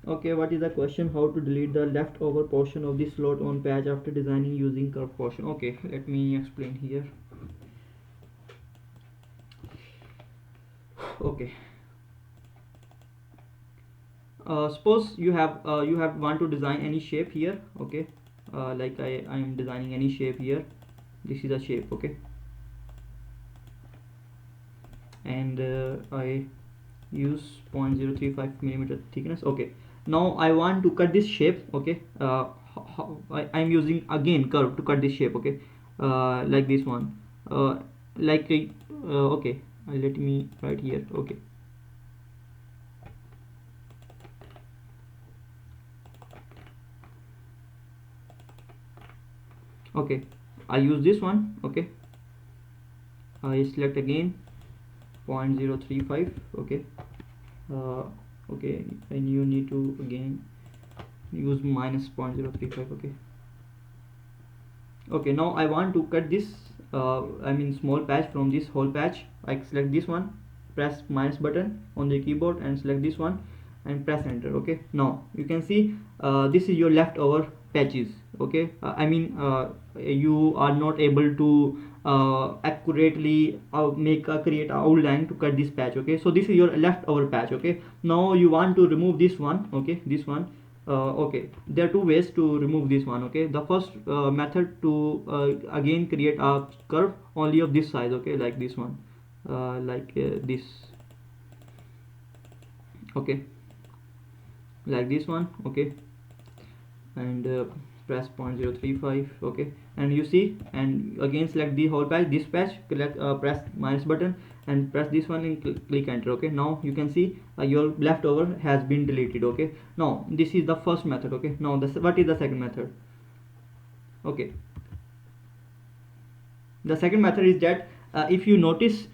[SPEAKER 1] Okay, what is the question? How to delete the leftover portion of the slot on patch after designing using curve portion? Okay, let me explain here. Okay. Suppose you have want to design any shape here, okay. Like I am designing any shape here. This is a shape, okay. And I use 0.035 millimeter thickness, okay. Now I want to cut this shape, okay. I'm using again curve to cut this shape, okay. Like this one, okay. Let me write here, okay. Okay, I use this one, okay. I select again 0.035, okay. Okay, and you need to again use minus 0.035, okay. Okay, now I want to cut this I mean small patch from this whole patch. I select this one, press minus button on the keyboard and select this one and press enter, okay. Now you can see this is your leftover patches, okay. I mean you are not able to accurately create a outline to cut this patch, okay. So this is your leftover patch, okay. Now you want to remove this one, okay, this one. Okay, there are two ways to remove this one. Okay, the first method to again create a curve only of this size. Okay, like this one, like this. Okay, like this one. Okay, and press 0.035. Okay, and you see, and again select the whole patch, this patch, press minus button and press this one and click enter. Okay, now you can see your leftover has been deleted. Okay, now this is the first method. Okay, now what is the second method? Okay, the second method is that if you notice,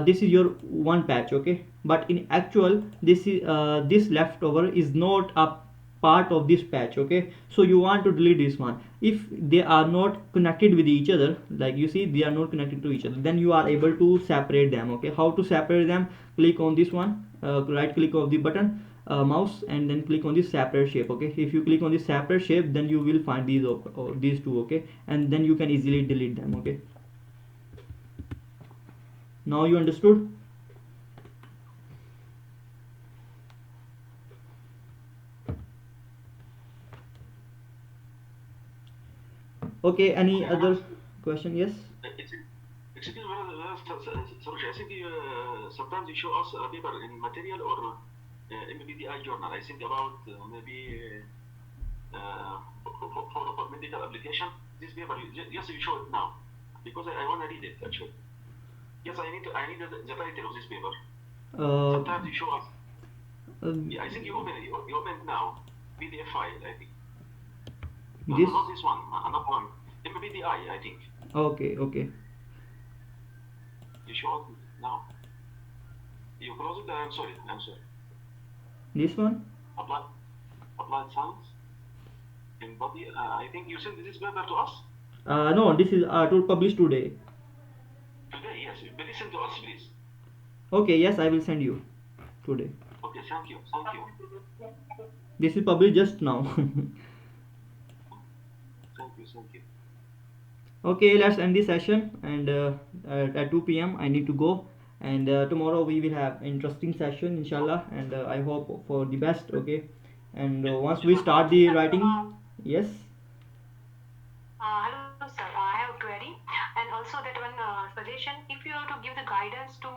[SPEAKER 1] this is your one patch. Okay, but in actual this is this leftover is not a part of this patch. Okay, so you want to delete this one. If they are not connected with each other, like you see they are not connected to each other, then you are able to separate them. Okay, how to separate them? Click on this one, right click of the button, mouse, and then click on this separate shape. Okay, if you click on this separate shape, then you will find these two. Okay, and then you can easily delete them. Okay, now you understood? Okay, any other question? Yes.
[SPEAKER 2] Excuse me, Sarush, I think sometimes you show us a paper in material or MBDI journal. I think about maybe for medical application. This paper, yes, you show it now because I want to read it actually. Yes, I need the title of this paper. Sometimes you show us. Yeah, I think you open it now. PDF file, I think. No,
[SPEAKER 1] This.
[SPEAKER 2] not this one. Another one. MBDI, I think.
[SPEAKER 1] Okay. Okay.
[SPEAKER 2] You show it now. You close it. I'm sorry.
[SPEAKER 1] This one.
[SPEAKER 2] Applied science. In body. I think you sent this paper to us.
[SPEAKER 1] No, this is to publish today.
[SPEAKER 2] Today, yes. But listen to us, please.
[SPEAKER 1] Okay, yes, I will send you today.
[SPEAKER 2] Okay, thank you.
[SPEAKER 1] This is published just now.
[SPEAKER 2] Thank you.
[SPEAKER 1] Okay, let's end this session, and at 2 p.m. I need to go, and tomorrow we will have interesting session inshallah, and I hope for the best. Okay, and once we start the writing. Yes.
[SPEAKER 4] Hello, sir. I have a query, and also that one suggestion. If you have to give the guidance to